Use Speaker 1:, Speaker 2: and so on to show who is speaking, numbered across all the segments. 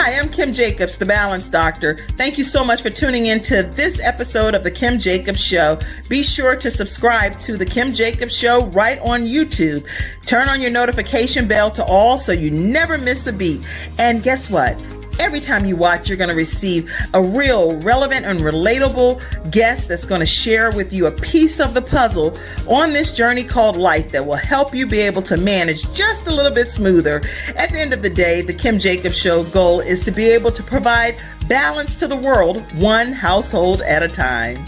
Speaker 1: Hi, I'm Kim Jacobs, the Balance Doctor. Thank you so much for tuning in to this episode of The Kim Jacobs Show. Be sure to subscribe to The Kim Jacobs Show right on YouTube. Turn on your notification bell to all so you never miss a beat. And guess what? Every time you watch, you're going to receive a real relevant and relatable guest that's going to share with you a piece of the puzzle on this journey called life that will help you be able to manage just a little bit smoother. At the end of the day, the Kim Jacobs Show goal is to be able to provide balance to the world, one household at a time.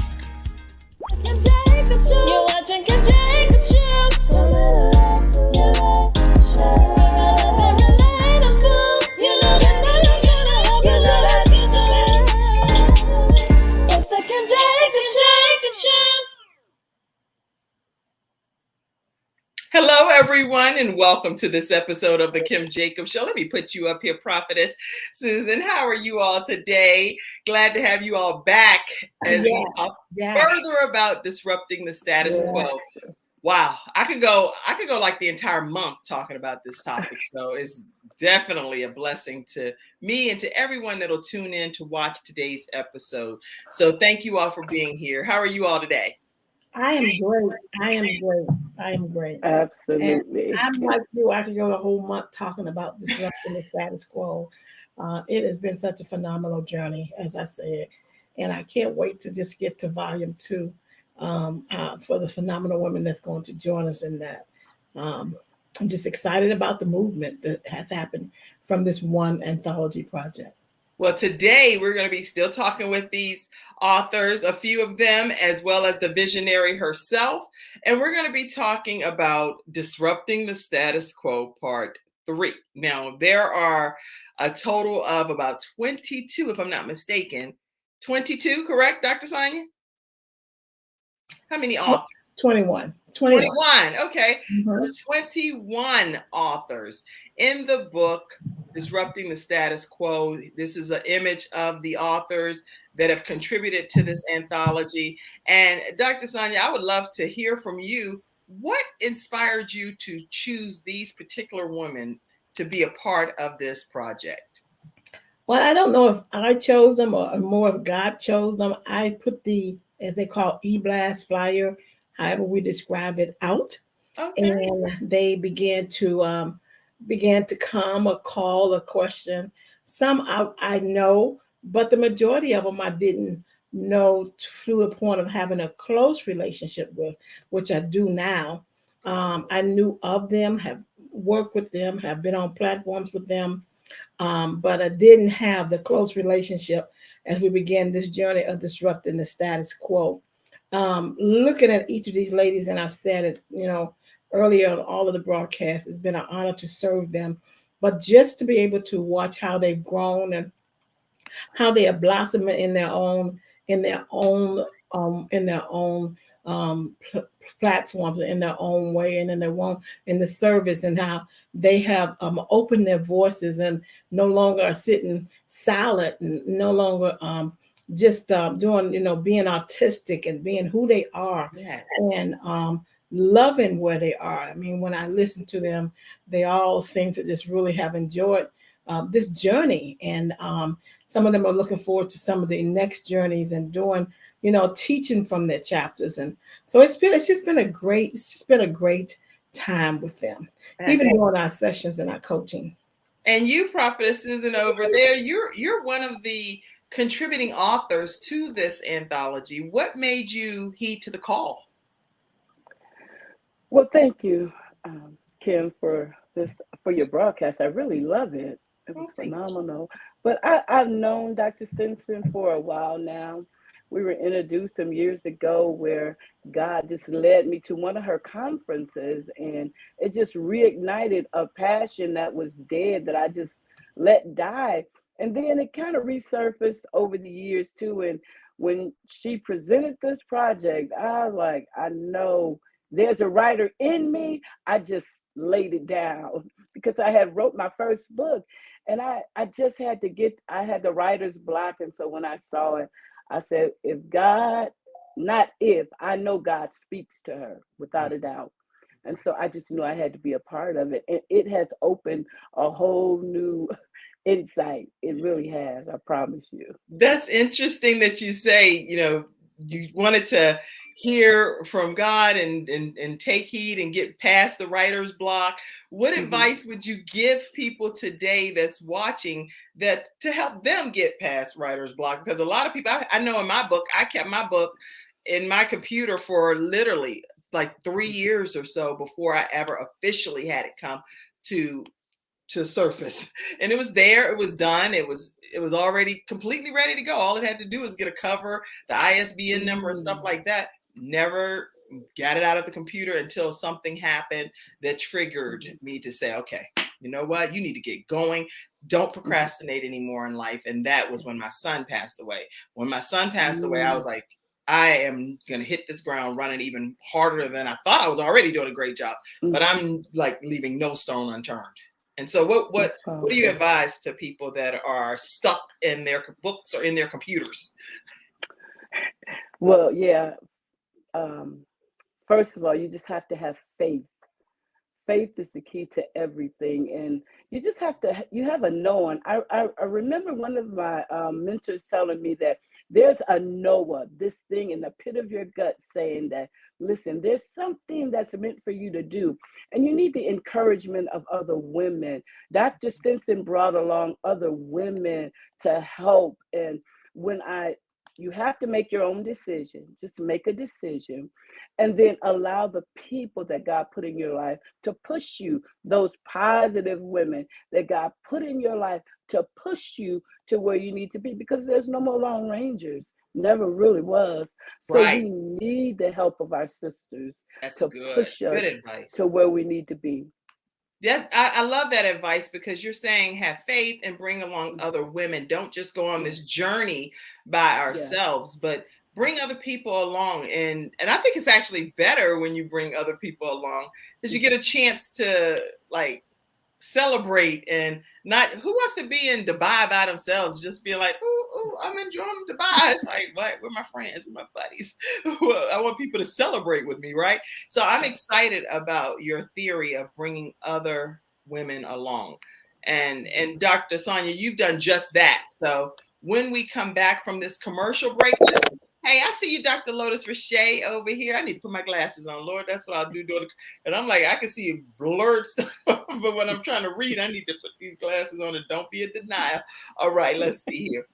Speaker 2: Kim Jacobs Show. You're watching Kim Jacobs Show.
Speaker 1: Hello, everyone, and welcome to this episode of the Kim Jacobs Show. Let me put you up here, Prophetess Susan. How are you all today? Glad to have you all back as we talk further about disrupting the status quo. Wow, I could go like the entire month talking about this topic. So it's definitely a blessing to me and to everyone that'll tune in to watch today's episode. So thank you all for being here. How are you all today?
Speaker 3: I am great.
Speaker 4: Absolutely.
Speaker 3: And I'm like you. I could go the whole month talking about disrupting the status quo. It has been such a phenomenal journey, as I said, and I can't wait to just get to volume 2 for the phenomenal women that's going to join us in that. I'm just excited about the movement that has happened from this one anthology project.
Speaker 1: Well, today we're going to be still talking with these authors, a few of them, as well as the visionary herself. And we're going to be talking about Disrupting the Status Quo Part 3. Now, there are a total of about 22, if I'm not mistaken. 22, correct, Dr. Sonia? How many authors?
Speaker 3: 21.
Speaker 1: Okay. So 21 authors in the book Disrupting the Status Quo. This is an image of the authors that have contributed to this anthology. And Dr. Sonia, I would love to hear from you. What inspired you to choose these particular women to be a part of this project?
Speaker 3: Well, I don't know if I chose them or more if God chose them. I put the, as they call, e-blast flyer, however we describe it, out. Okay. And they began to come, a call, a question. Some I know, but the majority of them I didn't know to the point of having a close relationship with, which I do now. I knew of them, have worked with them, have been on platforms with them, but I didn't have the close relationship as we began this journey of disrupting the status quo. Looking at each of these ladies, and I've said it, earlier on all of the broadcasts, it's been an honor to serve them, but just to be able to watch how they've grown and how they are blossoming in their own platforms, in their own way, and in the service, and how they have opened their voices and no longer are sitting silent and no longer just doing, being artistic and being who they are, and loving where they are. I mean, when I listen to them, they all seem to just really have enjoyed this journey, and some of them are looking forward to some of the next journeys and doing, teaching from their chapters. And so it's just been a great time with them, even during our sessions and our coaching.
Speaker 1: And you, Prophetess Susan, over there, you're one of the contributing authors to this anthology. What made you heed to the call?
Speaker 4: Well, thank you, Kim, for your broadcast. I really love it. It was phenomenal. But I've known Dr. Stinson for a while now. We were introduced some years ago where God just led me to one of her conferences, and it just reignited a passion that was dead that I just let die. And then it kind of resurfaced over the years too. And when she presented this project, I was like, I know there's a writer in me. I just laid it down because I had wrote my first book, and I just had the writer's block. And so when I saw it, I said, I know God speaks to her without a doubt. And so I just knew I had to be a part of it. And it has opened a whole new insight. It really has. I promise you.
Speaker 1: That's interesting that you say, you wanted to hear from God and take heed and get past the writer's block. What advice would you give people today that's watching that to help them get past writer's block? Because a lot of people, I know in my book, I kept my book in my computer for literally like 3 years or so before I ever officially had it come to surface. And it was there, it was done, it was already completely ready to go. All it had to do was get a cover, the ISBN number and stuff like that. Never got it out of the computer until something happened that triggered me to say, okay, you know what, you need to get going. Don't procrastinate anymore in life. And that was when my son passed away. When my son passed away, I was like, I am going to hit this ground running even harder than I thought. I was already doing a great job, but I'm like leaving no stone unturned. And so what do you advise to people that are stuck in their books or in their computers?
Speaker 4: Well, yeah. First of all, you just have to have faith. Faith is the key to everything. And you just you have a knowing. I remember one of my mentors telling me that there's a Noah, this thing in the pit of your gut saying that, listen, there's something that's meant for you to do. And you need the encouragement of other women. Dr. Stinson brought along other women to help. And you have to make your own decision. Just make a decision. And then allow the people that God put in your life to push you, those positive women that God put in your life to push you to where you need to be, because there's no more Lone Rangers. Never really was. So we need the help of our sisters to push us to where we need to be.
Speaker 1: Yeah, I love that advice, because you're saying have faith and bring along other women. Don't just go on this journey by ourselves, but bring other people along. And I think it's actually better when you bring other people along, because you get a chance to like celebrate, and not, who wants to be in Dubai by themselves, just be like, oh, I'm enjoying Dubai. It's like, what? We're my friends, we're my buddies. I want people to celebrate with me, right? So I'm excited about your theory of bringing other women along. And Dr. Sonia, you've done just that. So when we come back from this commercial break, hey, I see you, Dr. Lotus Richey over here. I need to put my glasses on, Lord. That's what I'll do. And I'm like, I can see blurred stuff, but when I'm trying to read, I need to put these glasses on and don't be a denial. All right, let's see here.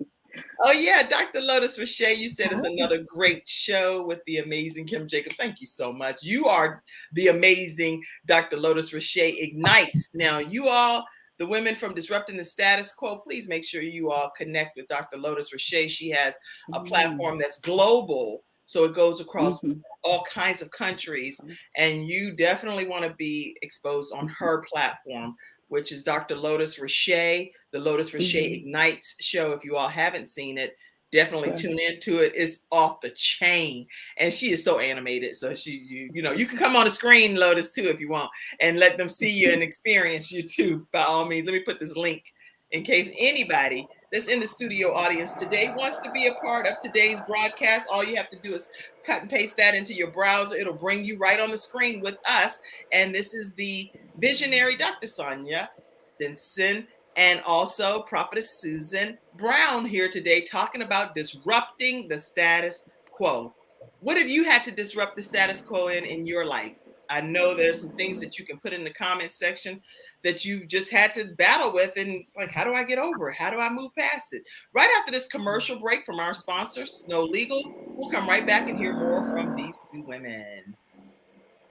Speaker 1: Oh, yeah, Dr. Lotus Richey, you said it's another great show with the amazing Kim Jacobs. Thank you so much. You are the amazing Dr. Lotus Richey Ignites. Now, you all, the women from Disrupting the Status Quo, please make sure you all connect with Dr. Lotus Richey. She has a platform that's global, so it goes across all kinds of countries, and you definitely want to be exposed on her platform, which is Dr. Lotus Richey, the Lotus Richey Ignites show. If you all haven't seen it, definitely tune into it. It's off the chain, and she is so animated. So you can come on the screen, Lotus, too, if you want, and let them see you and experience you too. By all means, let me put this link in case anybody that's in the studio audience today wants to be a part of today's broadcast. All you have to do is cut and paste that into your browser. It'll bring you right on the screen with us. And this is the visionary Dr. Sonia Stinson and also Prophetess Susan Brown here today, talking about disrupting the status quo. What have you had to disrupt the status quo in your life? I know there's some things that you can put in the comments section that you've just had to battle with. And it's like, how do I get over it? How do I move past it? Right after this commercial break from our sponsor, Snow Legal, we'll come right back and hear more from these two women.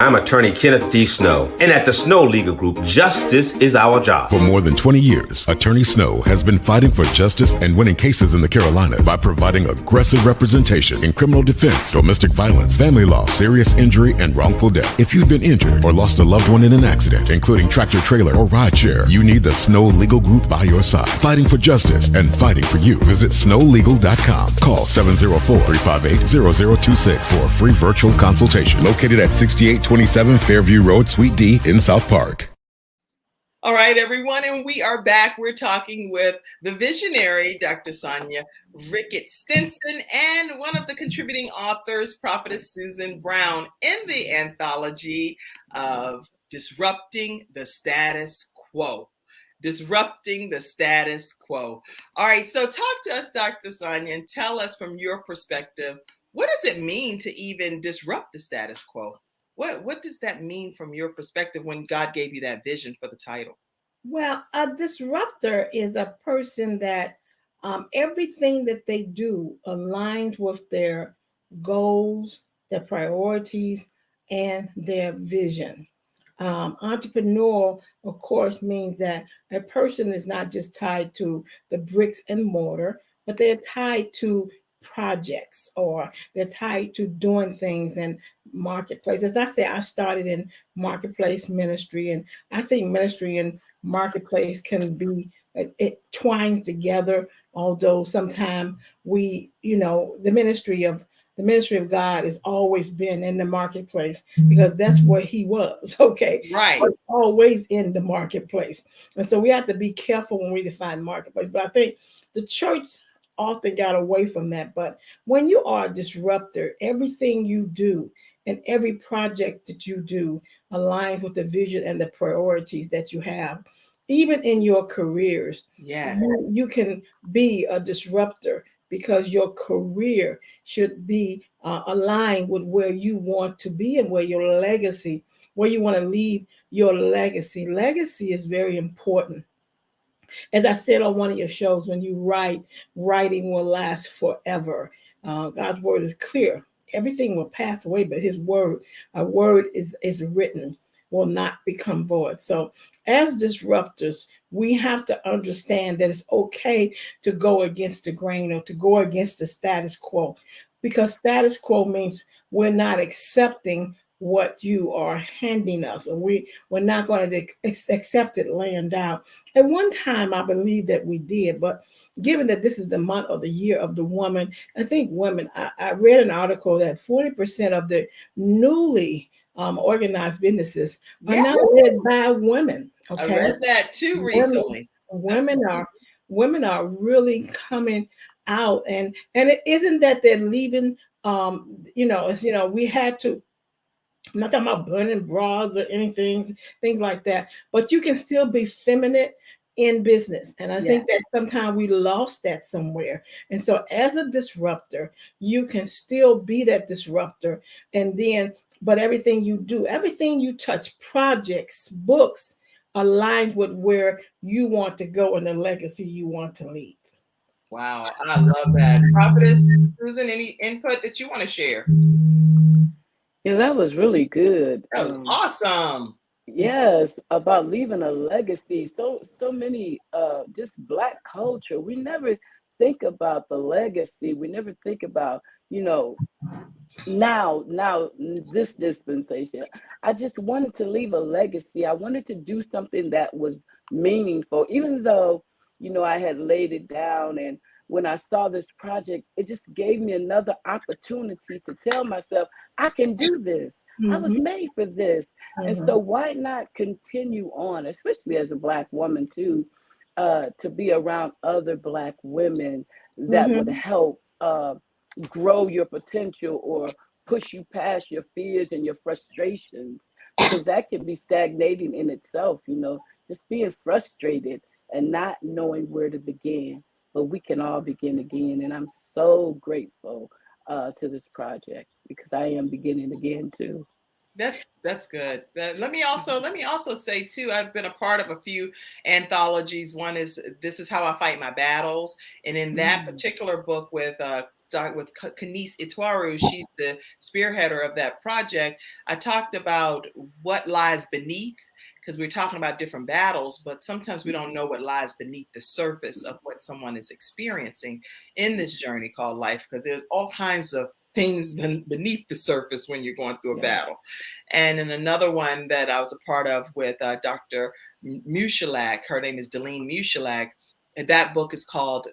Speaker 5: I'm attorney Kenneth D. Snow, and at the Snow Legal Group, justice is our job.
Speaker 6: For more than 20 years, Attorney Snow has been fighting for justice and winning cases in the Carolinas by providing aggressive representation in criminal defense, domestic violence, family law, serious injury, and wrongful death. If you've been injured or lost a loved one in an accident, including tractor trailer or rideshare, you need the Snow Legal Group by your side, fighting for justice and fighting for you. Visit snowlegal.com. Call 704-358-0026 for a free virtual consultation. Located at 6827 Fairview Road, Suite D in South Park.
Speaker 1: All right, everyone, and we are back. We're talking with the visionary, Dr. Sonia Rickett Stinson, and one of the contributing authors, Prophetess Susan Brown, in the anthology of Disrupting the Status Quo. disrupting the status quo. All right, so talk to us, Dr. Sonia, and tell us from your perspective, what does it mean to even disrupt the status quo? What does that mean from your perspective when God gave you that vision for the title?
Speaker 3: Well, a disruptor is a person that everything that they do aligns with their goals, their priorities, and their vision. Entrepreneur, of course, means that a person is not just tied to the bricks and mortar, but they're tied to projects, or they're tied to doing things in marketplace. As I say, I started in marketplace ministry, and I think ministry and marketplace can be, it twines together. Although sometimes we, the ministry of God has always been in the marketplace, because that's where he was. Okay.
Speaker 1: Right.
Speaker 3: Was always in the marketplace. And so we have to be careful when we define marketplace. But I think the church often got away from that. But when you are a disruptor, everything you do and every project that you do aligns with the vision and the priorities that you have. Even in your careers,
Speaker 1: Yeah.
Speaker 3: you can be a disruptor, because your career should be aligned with where you want to be and where your legacy, where you want to leave your legacy. Legacy is very important. As I said on one of your shows, when you write, writing will last forever. God's word is clear. Everything will pass away, but his word, a word is written, will not become void. So as disruptors, we have to understand that it's okay to go against the grain, or to go against the status quo, because status quo means we're not accepting what you are handing us, and we're not going to accept it laying down. At one time, I believe that we did, but given that this is the month of the year of the woman, I think women, I read an article that 40% of the newly organized businesses are
Speaker 1: Yeah.
Speaker 3: now led by women.
Speaker 1: I
Speaker 3: Okay.
Speaker 1: read that too recently.
Speaker 3: Women
Speaker 1: That's
Speaker 3: are
Speaker 1: amazing.
Speaker 3: women are really coming out, and it isn't that they're leaving. It's, we had to, I'm not talking about burning bras or anything, things like that. But you can still be feminine in business. And I think that sometimes we lost that somewhere. And so as a disruptor, you can still be that disruptor. And then, but everything you do, everything you touch, projects, books, aligns with where you want to go and the legacy you want to leave.
Speaker 1: Wow, I love that. Prophetess Susan, any input that you want to share?
Speaker 4: Yeah, that was really good.
Speaker 1: That was awesome.
Speaker 4: Yes, about leaving a legacy. So many just Black culture. We never think about the legacy. We never think about, now this dispensation. I just wanted to leave a legacy. I wanted to do something that was meaningful, even though, I had laid it down. And when I saw this project, it just gave me another opportunity to tell myself, I can do this. I was made for this. And so why not continue on, especially as a Black woman too, to be around other Black women that would help grow your potential, or push you past your fears and your frustrations, because that can be stagnating in itself, just being frustrated and not knowing where to begin. But we can all begin again. And I'm so grateful to this project, because I am beginning again too.
Speaker 1: That's good. Let me also say too, I've been a part of a few anthologies. One is This Is How I Fight My Battles, and in that particular book with Kanice Ituaru, she's the spearheader of that project. I talked about what lies beneath, because we're talking about different battles, but sometimes we don't know what lies beneath the surface of what someone is experiencing in this journey called life, because there's all kinds of things beneath the surface when you're going through a battle. And in another one that I was a part of with Dr. Mushalak, her name is Delene Mushalak, and that book is called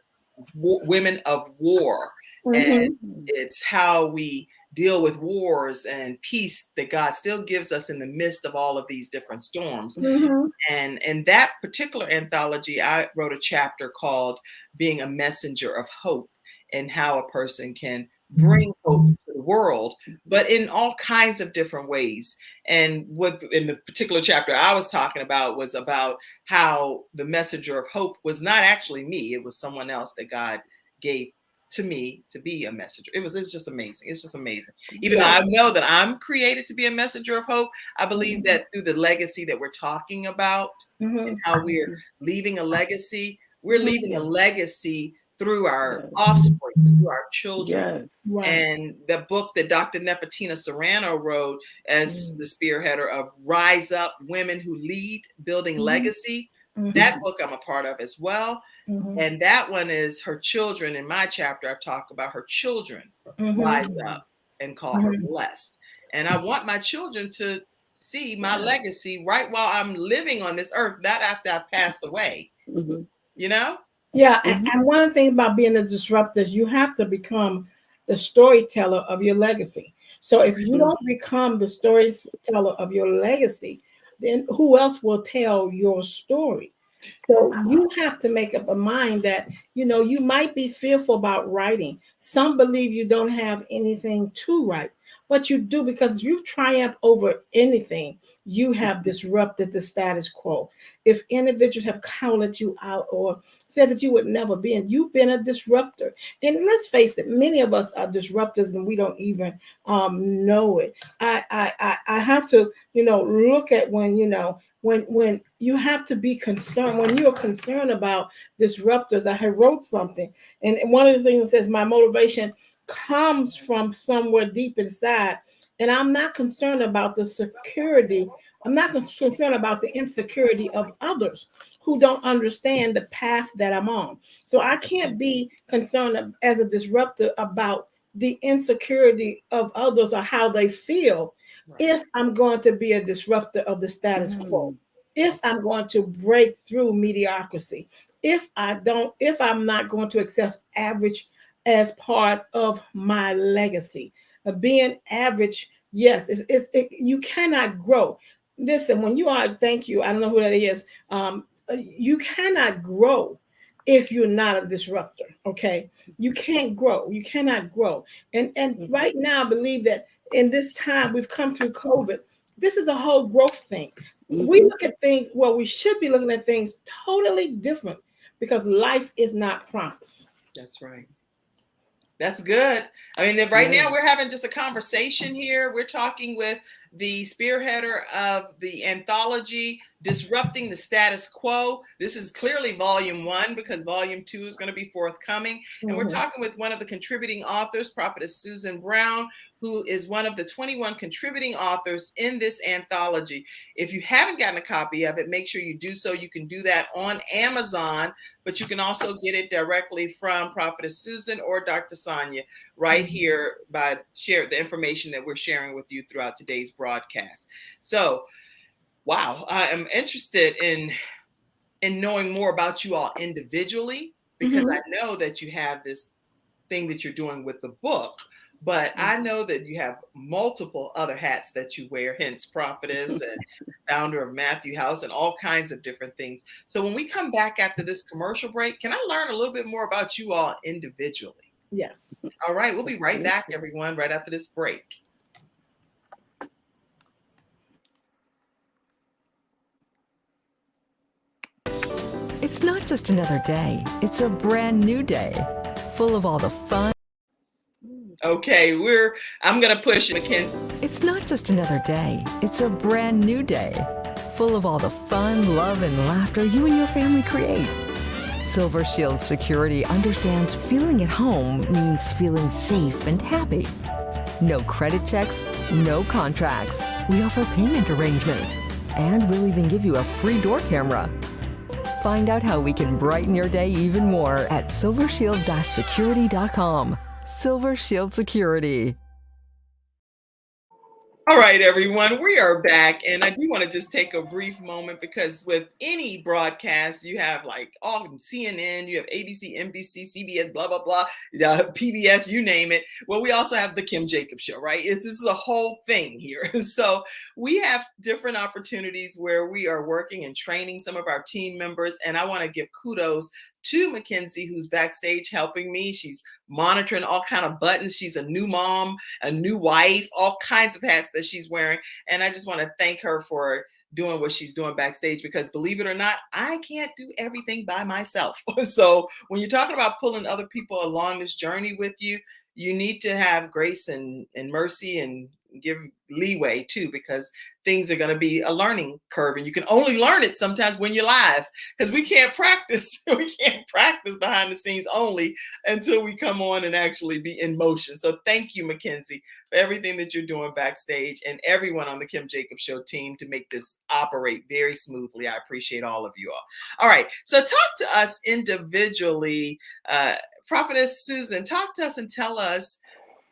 Speaker 1: Women of War. And it's how we deal with wars and peace that God still gives us in the midst of all of these different storms. And in that particular anthology, I wrote a chapter called Being a Messenger of Hope, and how a person can bring hope to the world, but in all kinds of different ways. And what in the particular chapter I was talking about was about how the messenger of hope was not actually me. It was someone else that God gave to me to be a messenger. It's just amazing. It's just amazing. Even though I know that I'm created to be a messenger of hope, I believe that through the legacy that we're talking about and how we're leaving a legacy, we're leaving a legacy through our offspring, through our children. And the book that Dr. Nefertina Serrano wrote as the spearheader of Rise Up, Women Who Lead, Building Legacy, that book I'm a part of as well. And that one is her children. In my chapter, I talk about her children rise up and call her blessed. And I want my children to see my legacy right while I'm living on this earth, not after I've passed away. You know?
Speaker 3: Yeah. And one of the things about being a disruptor is you have to become the storyteller of your legacy. So if you don't become the storyteller of your legacy, then who else will tell your story? So you have to make up a mind that, you know, you might be fearful about writing. Some believe you don't have anything to write, but you do, because if you triumph over anything, you have disrupted the status quo. If individuals have counted you out or said that you would never be, and you've been a disruptor. And let's face it, many of us are disruptors and we don't even know it. I have to, you know, look at when, you know, when you have to be concerned, when you're concerned about disruptors. I had wrote something, and one of the things that says my motivation comes from somewhere deep inside, and I'm not concerned about the security. I'm not concerned about the insecurity of others who don't understand the path that I'm on. So I can't be concerned as a disruptor about the insecurity of others or how they feel. If I'm going to be a disruptor of the status quo, if I'm going to break through mediocrity, if I'm not going to accept average as part of my legacy. Being average, yes, you cannot grow. Listen, when you are, thank you, I don't know who that is, you cannot grow if you're not a disruptor, okay? You can't grow, you cannot grow. And right now, I believe that in this time we've come through COVID, this is a whole growth thing. We look at things, well, we should be looking at things totally different because life is not promised.
Speaker 1: That's right. That's good. I mean, right now we're having just a conversation here. We're talking with the spearheader of the anthology, Disrupting the Status Quo. This is clearly volume 1 because volume 2 is going to be forthcoming. And we're talking with one of the contributing authors, Prophetess Susan Brown, who is one of the 21 contributing authors in this anthology. If you haven't gotten a copy of it, make sure you do so. You can do that on Amazon, but you can also get it directly from Prophetess Susan or Dr. Sonia right here by share the information that we're sharing with you throughout today's broadcast. So, wow, I am interested in knowing more about you all individually, because I know that you have this thing that you're doing with the book, but I know that you have multiple other hats that you wear, hence prophetess and founder of Matthew House and all kinds of different things. So when we come back after this commercial break, can I learn a little bit more about you all individually?
Speaker 3: Yes.
Speaker 1: All right, we'll be right back, everyone, right after this break.
Speaker 7: It's not just another day. It's a brand new day, full of all the fun.
Speaker 1: Okay, I'm going to push Mackenzie.
Speaker 7: It's not just another day. It's a brand new day, full of all the fun, love, and laughter you and your family create. Silver Shield Security understands feeling at home means feeling safe and happy. No credit checks, no contracts. We offer payment arrangements, and we'll even give you a free door camera. Find out how we can brighten your day even more at silvershield-security.com. Silver Shield Security.
Speaker 1: All right, everyone, we are back. And I do want to just take a brief moment because with any broadcast, you have like all CNN, you have ABC, NBC, CBS, blah, blah, blah, PBS, you name it. Well, we also have the Kim Jacobs Show, right? This is a whole thing here. So we have different opportunities where we are working and training some of our team members. And I want to give kudos to Mackenzie, who's backstage helping me. She's monitoring all kind of buttons. She's a new mom, a new wife, all kinds of hats that she's wearing. And I just want to thank her for doing what she's doing backstage, because believe it or not, I can't do everything by myself. So when you're talking about pulling other people along this journey with you, you need to have grace and mercy and give leeway too, because things are going to be a learning curve, and you can only learn it sometimes when you're live, because we can't practice. We can't practice behind the scenes only until we come on and actually be in motion. So thank you, Mackenzie, for everything that you're doing backstage, and everyone on the Kim Jacobs Show team to make this operate very smoothly. I appreciate all of you all. All right, so talk to us individually. Prophetess Susan, talk to us and tell us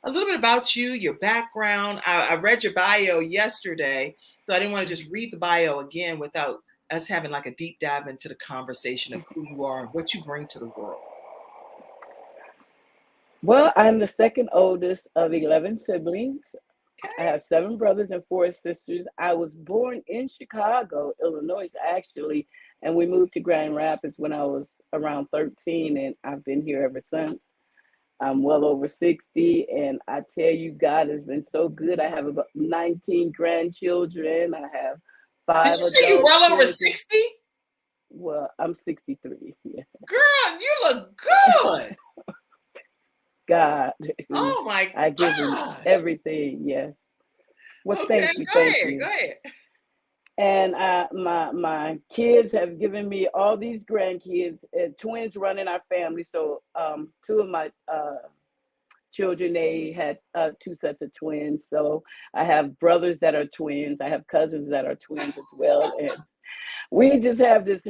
Speaker 1: a little bit about you, your background. I read your bio yesterday, so I didn't want to just read the bio again without us having like a deep dive into the conversation of who you are and what you bring to the world.
Speaker 4: Well, I'm the second oldest of 11 siblings.
Speaker 1: Okay.
Speaker 4: I have 7 brothers and 4 sisters. I was born in Chicago, Illinois, actually, and we moved to Grand Rapids when I was around 13, and I've been here ever since. I'm well over 60, and I tell you, God has been so good. I have about 19 grandchildren. I have 5
Speaker 1: Did you say you're well over 60?
Speaker 4: Well, I'm 63. Yeah.
Speaker 1: Girl, you look good.
Speaker 4: God.
Speaker 1: Oh my God.
Speaker 4: I give him everything. Yes. Well,
Speaker 1: Okay,
Speaker 4: thank you.
Speaker 1: go
Speaker 4: Thank
Speaker 1: ahead,
Speaker 4: you.
Speaker 1: go ahead.
Speaker 4: And my kids have given me all these grandkids, twins running our family. So 2 of my children, they had 2 sets of twins. So I have brothers that are twins. I have cousins that are twins as well. And we just have this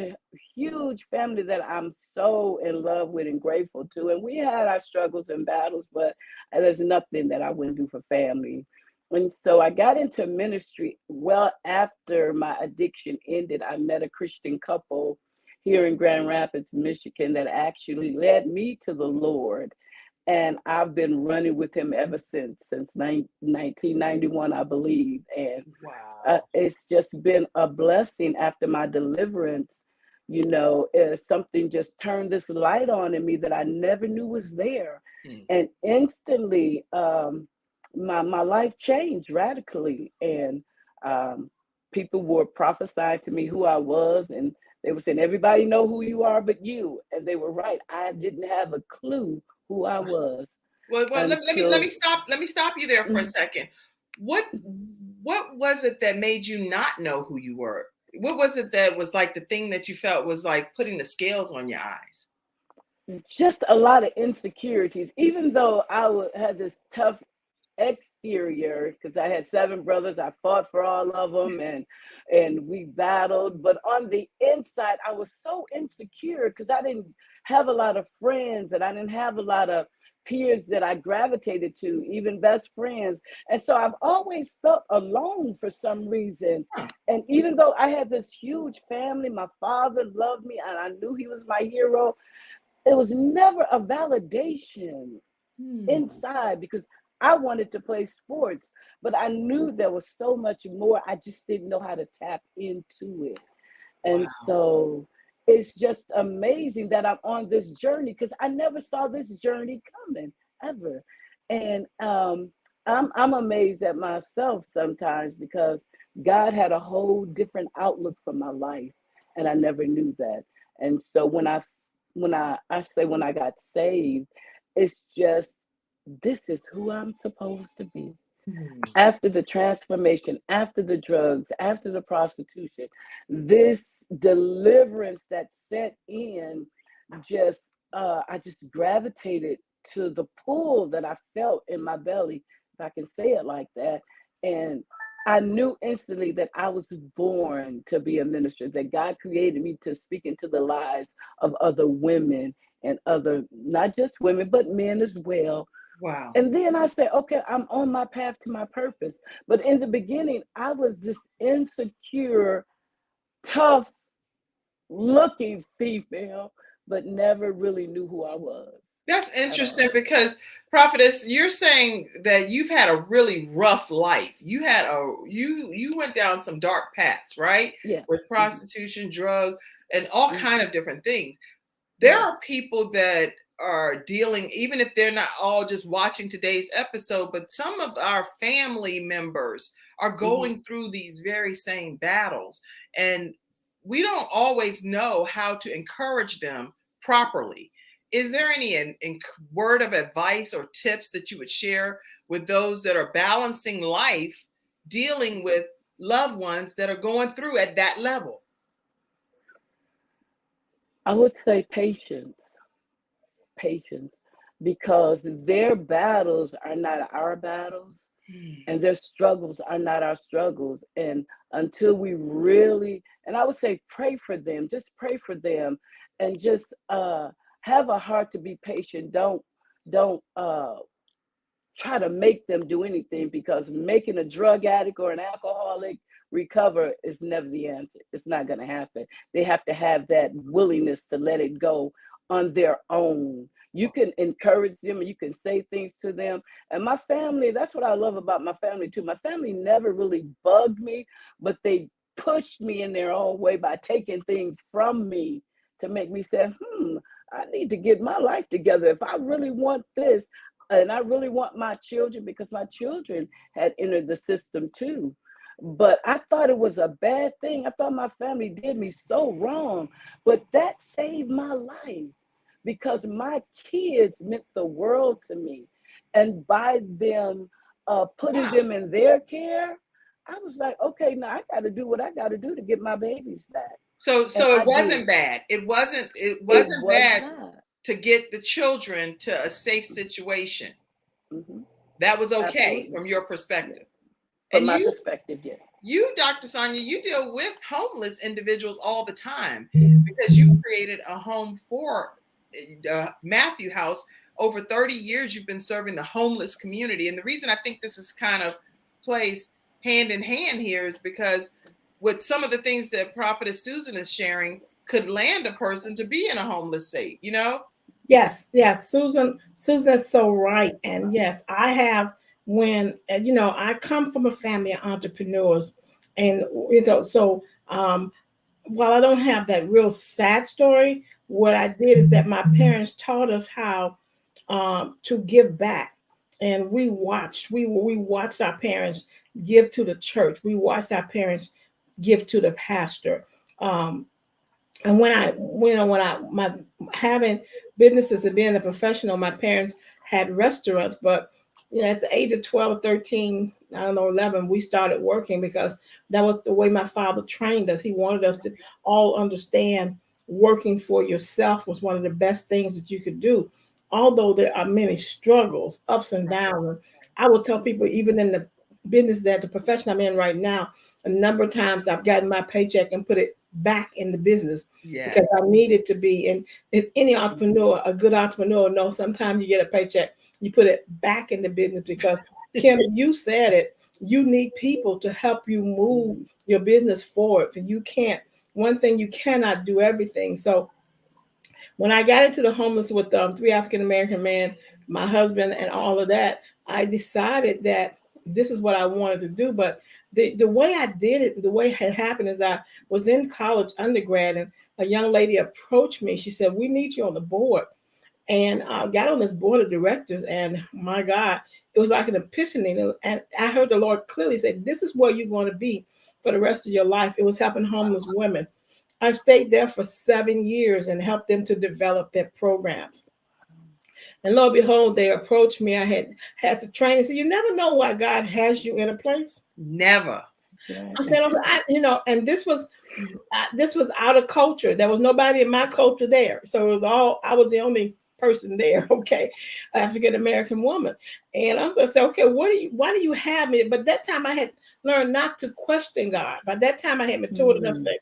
Speaker 4: huge family that I'm so in love with and grateful to. And we had our struggles and battles, but there's nothing that I wouldn't do for family. And so I got into ministry well after my addiction ended. I met a Christian couple here in Grand Rapids, Michigan, that actually led me to the Lord. And I've been running with him ever since 1991, I believe. And
Speaker 1: Wow.
Speaker 4: It's just been a blessing after my deliverance. You know, something just turned this light on in me that I never knew was there. And instantly, my life changed radically, and people were prophesying to me who I was, and they were saying, everybody know who you are but you. And they were right. I didn't have a clue who I was.
Speaker 1: Well, let me stop you there for a second. What was it that made you not know who you were? What was it that was like the thing that you felt was like putting the scales on your eyes?
Speaker 4: Just a lot of insecurities. Even though had this tough exterior, because I had 7 brothers, I fought for all of them, and we battled, but on the inside I was so insecure because I didn't have a lot of friends, and I didn't have a lot of peers that I gravitated to, even best friends. And so I've always felt alone for some reason. And even though I had this huge family, my father loved me and I knew he was my hero, it was never a validation inside, because I wanted to play sports, but I knew there was so much more. I just didn't know how to tap into it. And so it's just amazing that I'm on this journey, because I never saw this journey coming ever. And I'm amazed at myself sometimes, because God had a whole different outlook for my life, and I never knew that. And so when I got saved, it's just, this is who I'm supposed to be. After the transformation, after the drugs, after the prostitution, this deliverance that set in, just I just gravitated to the pull that I felt in my belly, if I can say it like that. And I knew instantly that I was born to be a minister, that God created me to speak into the lives of other women and other, not just women, but men as well,
Speaker 1: Wow.
Speaker 4: And then I said, okay, I'm on my path to my purpose. But in the beginning, I was this insecure, tough looking female, but never really knew who I was.
Speaker 1: That's interesting because Prophetess, you're saying that you've had a really rough life. You had you went down some dark paths, right?
Speaker 4: Yeah.
Speaker 1: With prostitution, drug, and all kind of different things. There are people that are dealing, even if they're not all just watching today's episode, but some of our family members are going through these very same battles. And we don't always know how to encourage them properly. Is there any word of advice or tips that you would share with those that are balancing life, dealing with loved ones that are going through at that level?
Speaker 4: I would say patience, because their battles are not our battles, and their struggles are not our struggles. And until we really, and I would say pray for them, just pray for them, and just have a heart to be patient. Don't try to make them do anything, because making a drug addict or an alcoholic recover is never the answer. It's not going to happen. They have to have that willingness to let it go on their own. You can encourage them and you can say things to them. And my family, that's what I love about my family too. My family never really bugged me, but they pushed me in their own way by taking things from me to make me say, I need to get my life together. If I really want this, and I really want my children, because my children had entered the system too. But I thought it was a bad thing. I thought my family did me so wrong, but that saved my life, because my kids meant the world to me. And by them putting them in their care, I was like, okay, now I got to do what I got to do to get my babies back.
Speaker 1: So it wasn't bad. It wasn't bad to get the children to a safe situation. That was okay. Absolutely. From your perspective.
Speaker 4: From my perspective, yes.
Speaker 1: You, Dr. Sonia, you deal with homeless individuals all the time, because you created a home for Matthew House. Over 30 years, you've been serving the homeless community. And the reason I think this is kind of plays hand in hand here is because with some of the things that Prophetess Susan is sharing could land a person to be in a homeless state, you know?
Speaker 3: Yes, Susan's so right. And yes, I have, when, I come from a family of entrepreneurs, and, so while I don't have that real sad story, what I did is that my parents taught us how to give back. And we watched our parents give to the church. We watched our parents give to the pastor. And when my having businesses and being a professional, my parents had restaurants, but at the age of 12, 13, 11, we started working, because that was the way my father trained us. He wanted us to all understand working for yourself was one of the best things that you could do. Although there are many struggles, ups and downs. I will tell people, even in the business, that the profession I'm in right now, a number of times I've gotten my paycheck and put it back in the business, because I needed to be. And any entrepreneur, a good entrepreneur, knows sometimes you get a paycheck, you put it back in the business, because Kim, you said it, you need people to help you move your business forward. And one thing, you cannot do everything. So when I got into the homeless with 3 African-American men, my husband, and all of that, I decided that this is what I wanted to do. But the way I did it, the way it happened, is I was in college, undergrad, and a young lady approached me. She said, "We need you on the board." And I got on this board of directors, and my God, it was like an epiphany. And I heard the Lord clearly say, "This is where you're going to be for the rest of your life." It was helping homeless women. I stayed there for 7 years and helped them to develop their programs. And lo and behold, they approached me. I had to train and say, you never know why God has you in a place.
Speaker 1: Never.
Speaker 3: I said, and this was out of culture. There was nobody in my culture there. So it was I was the only person there, okay, African-American woman. And I said, okay, why do you have me? But that time I had learned not to question God. By that time I had matured enough to say,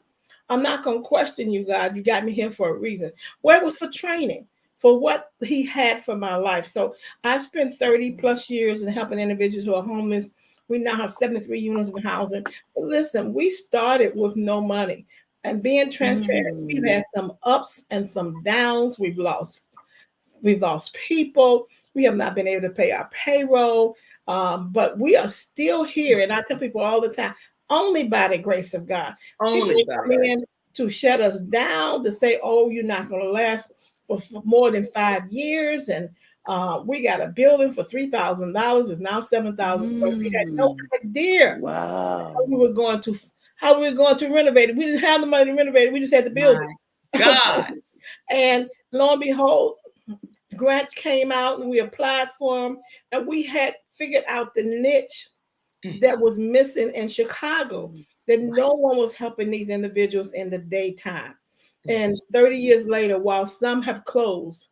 Speaker 3: I'm not going to question you, God. You got me here for a reason. Well, it was for training for what he had for my life. So I've spent 30 plus years in helping individuals who are homeless. We now have 73 units of housing. But listen, we started with no money. And being transparent, we've had some ups and some downs. We've lost people. We have not been able to pay our payroll. But we are still here. And I tell people all the time, only by the grace of God.
Speaker 1: Only
Speaker 3: People
Speaker 1: by
Speaker 3: come in to shut us down, to say, oh, you're not going to last for more than 5 years. And we got a building for $3,000. It's now 7,000 square feet. I had no idea
Speaker 4: Wow.
Speaker 3: how we were going to renovate it. We didn't have the money to renovate it. We just had to build it.
Speaker 1: God.
Speaker 3: And lo and behold, grants came out and we applied for them. And we had figured out the niche that was missing in Chicago, that no one was helping these individuals in the daytime. And 30 years later, while some have closed,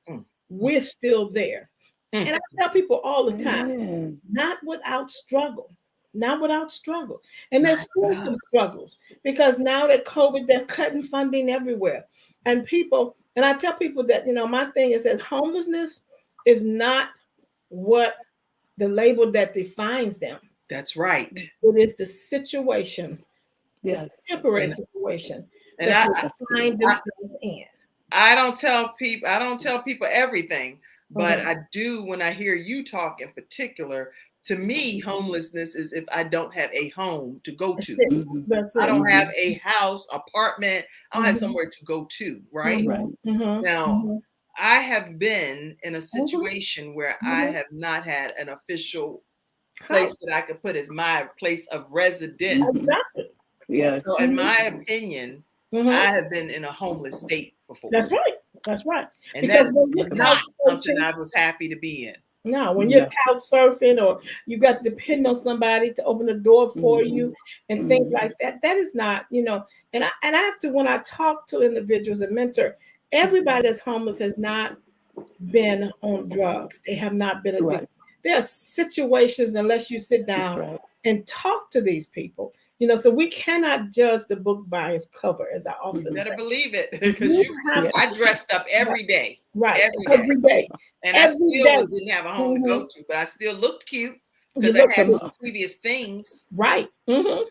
Speaker 3: we're still there. And I tell people all the time, not without struggle. Not without struggle. And there's still some struggles because now that COVID, they're cutting funding everywhere. And I tell people that, my thing is that homelessness is not what the label that defines them.
Speaker 1: That's right.
Speaker 3: It is the situation,
Speaker 4: Yes.
Speaker 3: the temporary situation
Speaker 1: And
Speaker 3: that they find themselves in.
Speaker 1: I don't tell people everything, but I do when I hear you talk in particular. To me, homelessness is if I don't have a home to go to.
Speaker 3: That's it.
Speaker 1: I don't have a house, apartment. I don't have somewhere to go to, right? Now, I have been in a situation where I have not had an official place that I could put as my place of residence.
Speaker 3: Exactly.
Speaker 4: Yes.
Speaker 1: So in my opinion, I have been in a homeless state before.
Speaker 3: That's right. That's right.
Speaker 1: And
Speaker 3: Because
Speaker 1: that is not something I was happy to be in.
Speaker 3: No, when you're couch surfing or you got to depend on somebody to open the door for you and things like that, that is not, and I have to, when I talk to individuals and mentor, everybody that's homeless has not been on drugs. They have not been addicted. There are situations, unless you sit down and talk to these people, so we cannot judge the book by its cover, as I often say.
Speaker 1: You better believe it, because I dressed up every day.
Speaker 3: Right.
Speaker 1: Every day. And I still
Speaker 3: day.
Speaker 1: didn't have a home to go to, but I still looked cute because I had some previous things.
Speaker 3: Right.
Speaker 1: Because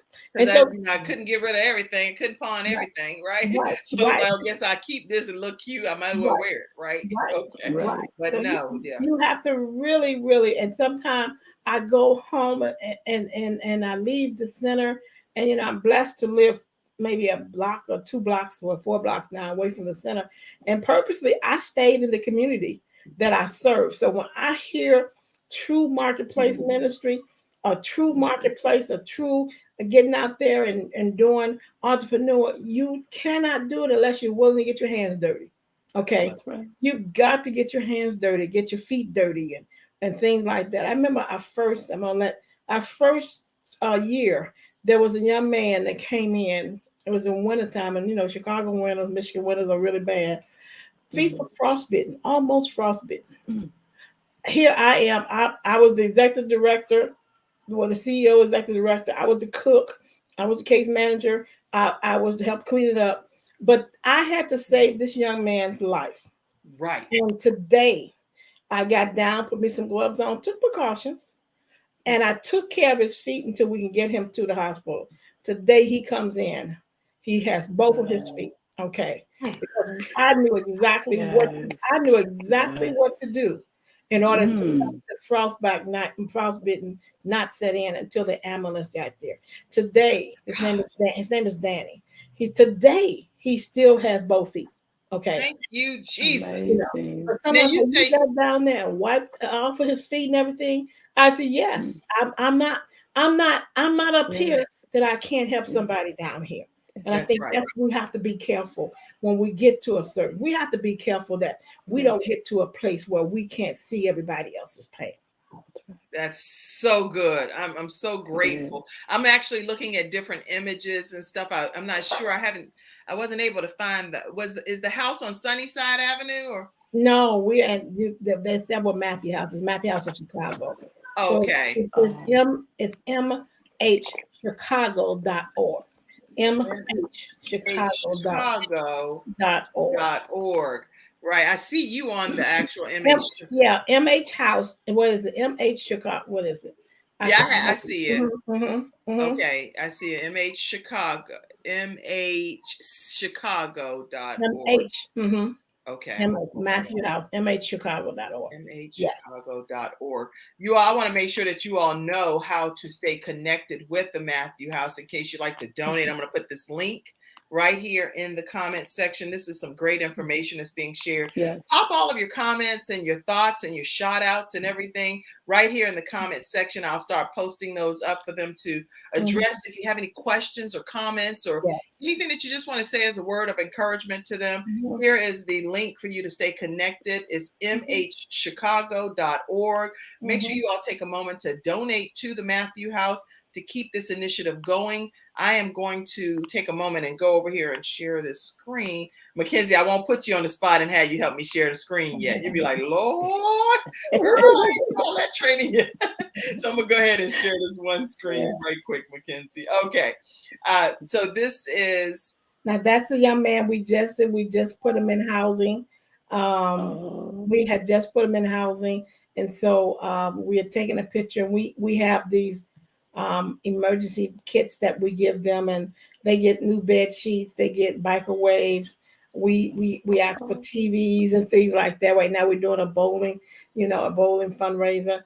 Speaker 1: I couldn't get rid of everything, couldn't pawn everything, right? So I guess I keep this and look cute. I might as well wear it, right? Okay. But so no,
Speaker 3: you have to really, really, and sometimes I go home and I leave the center, and I'm blessed to live maybe a block or 2 blocks or 4 blocks now away from the center. And purposely, I stayed in the community that I serve. So when I hear true marketplace ministry, a true marketplace, a true getting out there and doing entrepreneur, you cannot do it unless you're willing to get your hands dirty. Okay. You've got to get your hands dirty, get your feet dirty and things like that. I remember our first year, there was a young man that came in. It was in wintertime, and Chicago winters, Michigan winters are really bad. Feet were frostbitten, almost frostbitten. Here I am. I was the executive director, the CEO, executive director. I was the cook. I was the case manager. I was to help clean it up. But I had to save this young man's life.
Speaker 1: Right.
Speaker 3: And today, I got down, put me some gloves on, took precautions, and I took care of his feet until we can get him to the hospital. Today, he comes in. He has both of his feet. Okay. Because I knew exactly what to do in order to the frostbitten not set in until the ambulance got there. Today, his name is Danny. He still has both feet. Okay.
Speaker 1: Thank you, Jesus.
Speaker 3: But someone said, you got down there and wiped off of his feet and everything. I said, yes. I'm not up here that I can't help somebody down here. And I think that's we have to be careful when we get to we have to be careful that we don't get to a place where we can't see everybody else's pain.
Speaker 1: That's so good. I'm so grateful. I'm actually looking at different images and stuff. I'm not sure. I wasn't able to find is the house on Sunnyside Avenue or?
Speaker 3: No, there's several Matthew houses. Matthew House in Chicago.
Speaker 1: Okay.
Speaker 3: So it's mhchicago.org. mhchicago.org.
Speaker 1: Right. I see you on the actual
Speaker 3: M-
Speaker 1: MH.
Speaker 3: yeah, MH House. And what is it? MH Chicago. What is it?
Speaker 1: Yeah, I see it.
Speaker 3: Mm-hmm.
Speaker 1: Okay, I see it. MH Chicago, mhchicago.org.
Speaker 3: MH. Mm-hmm.
Speaker 1: Okay, I'm gonna
Speaker 3: MH
Speaker 1: pull that
Speaker 3: Matthew
Speaker 1: up.
Speaker 3: House. MHChicago.org. Yes.
Speaker 1: mhchicago.org. You all, I want to make sure that you all know how to stay connected with the Matthew House in case you'd like to donate. I'm going to put this link right here in the comment section. This is some great information that's being shared.
Speaker 4: Yes.
Speaker 1: Pop all of your comments and your thoughts and your shout outs and everything right here in the comment section. I'll start posting those up for them to address. If you have any questions or comments or
Speaker 3: Yes.
Speaker 1: anything that you just want to say as a word of encouragement to them,
Speaker 3: Mhm.
Speaker 1: here is the link for you to stay connected. It's mhchicago.org. Make sure you all take a moment to donate to the Matthew House to keep this initiative going. I am going to take a moment and go over here and share this screen. Mackenzie, I won't put you on the spot and have you help me share the screen yet. You'll be like, Lord, girl, I ain't all that training yet. So I'm gonna go ahead and share this one screen right quick, Mackenzie. Okay. So this is
Speaker 3: Now that's a young man we just put him in housing. We had just put him in housing, and so we had taken a picture. And we have these emergency kits that we give them, and they get new bed sheets, they get microwaves. We ask for TVs and things like that. Right now we're doing a bowling fundraiser.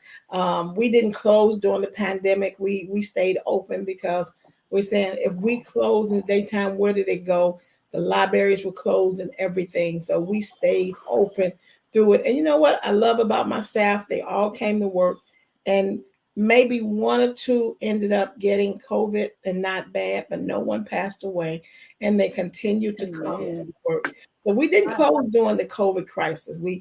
Speaker 3: We didn't close during the pandemic. We stayed open because we're saying if we close in the daytime, where did it go? The libraries were closed and everything. So we stayed open through it. And you know what I love about my staff? They all came to work, and maybe one or two ended up getting COVID and not bad, but no one passed away. And they continued to come to work. So we didn't close during the COVID crisis. We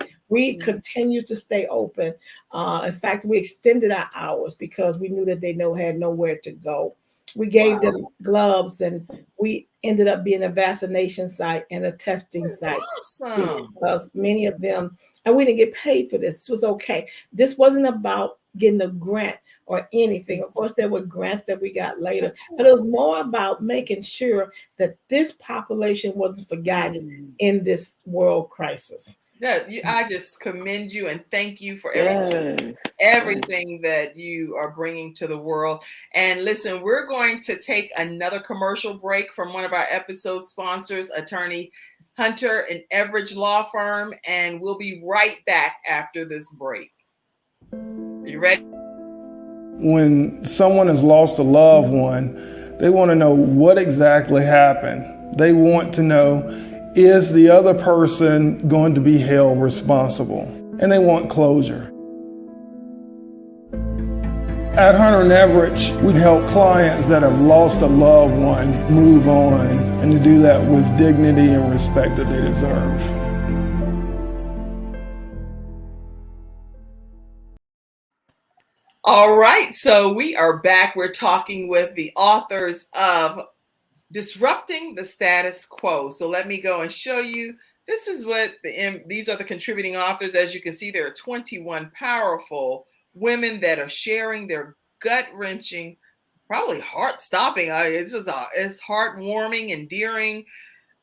Speaker 3: continued to stay open. In fact, we extended our hours because we knew that they had nowhere to go. We gave them gloves, and we ended up being a vaccination site and a testing site because many of them, and we didn't get paid for this. This was okay. This wasn't about getting a grant or anything. Of course, there were grants that we got later, but it was more about making sure that this population wasn't forgotten in this world crisis.
Speaker 1: Yeah, I just commend you and thank you for everything that you are bringing to the world. And listen, we're going to take another commercial break from one of our episode sponsors, Attorney Hunter and Everidge Law Firm, and we'll be right back after this break. Are you ready?
Speaker 8: When someone has lost a loved one, they want to know what exactly happened. They want to know, is the other person going to be held responsible? And they want closure. At Hunter and Everidge, we help clients that have lost a loved one move on, and to do that with dignity and respect that they deserve.
Speaker 1: All right, so we are back. We're talking with the authors of Disrupting the Status Quo. So let me go and show you. This is what these are the contributing authors. As you can see, there are 21 powerful women that are sharing their gut-wrenching, probably heart-stopping. It's heartwarming, endearing,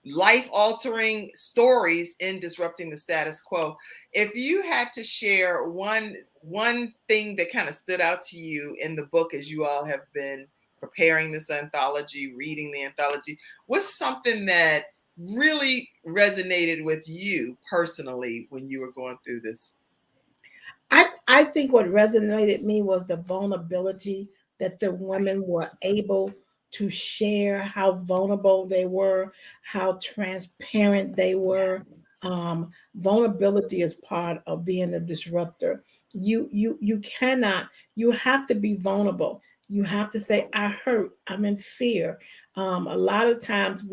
Speaker 1: life-altering stories in Disrupting the Status Quo. If you had to share one thing that kind of stood out to you in the book as you all have been preparing this anthology, reading the anthology, what's something that really resonated with you personally when you were going through this?
Speaker 3: I think what resonated me was the vulnerability that the women were able to share, how vulnerable they were, how transparent they were. Vulnerability is part of being a disruptor. You cannot, you have to be vulnerable. You have to say, I hurt, I'm in fear. A lot of times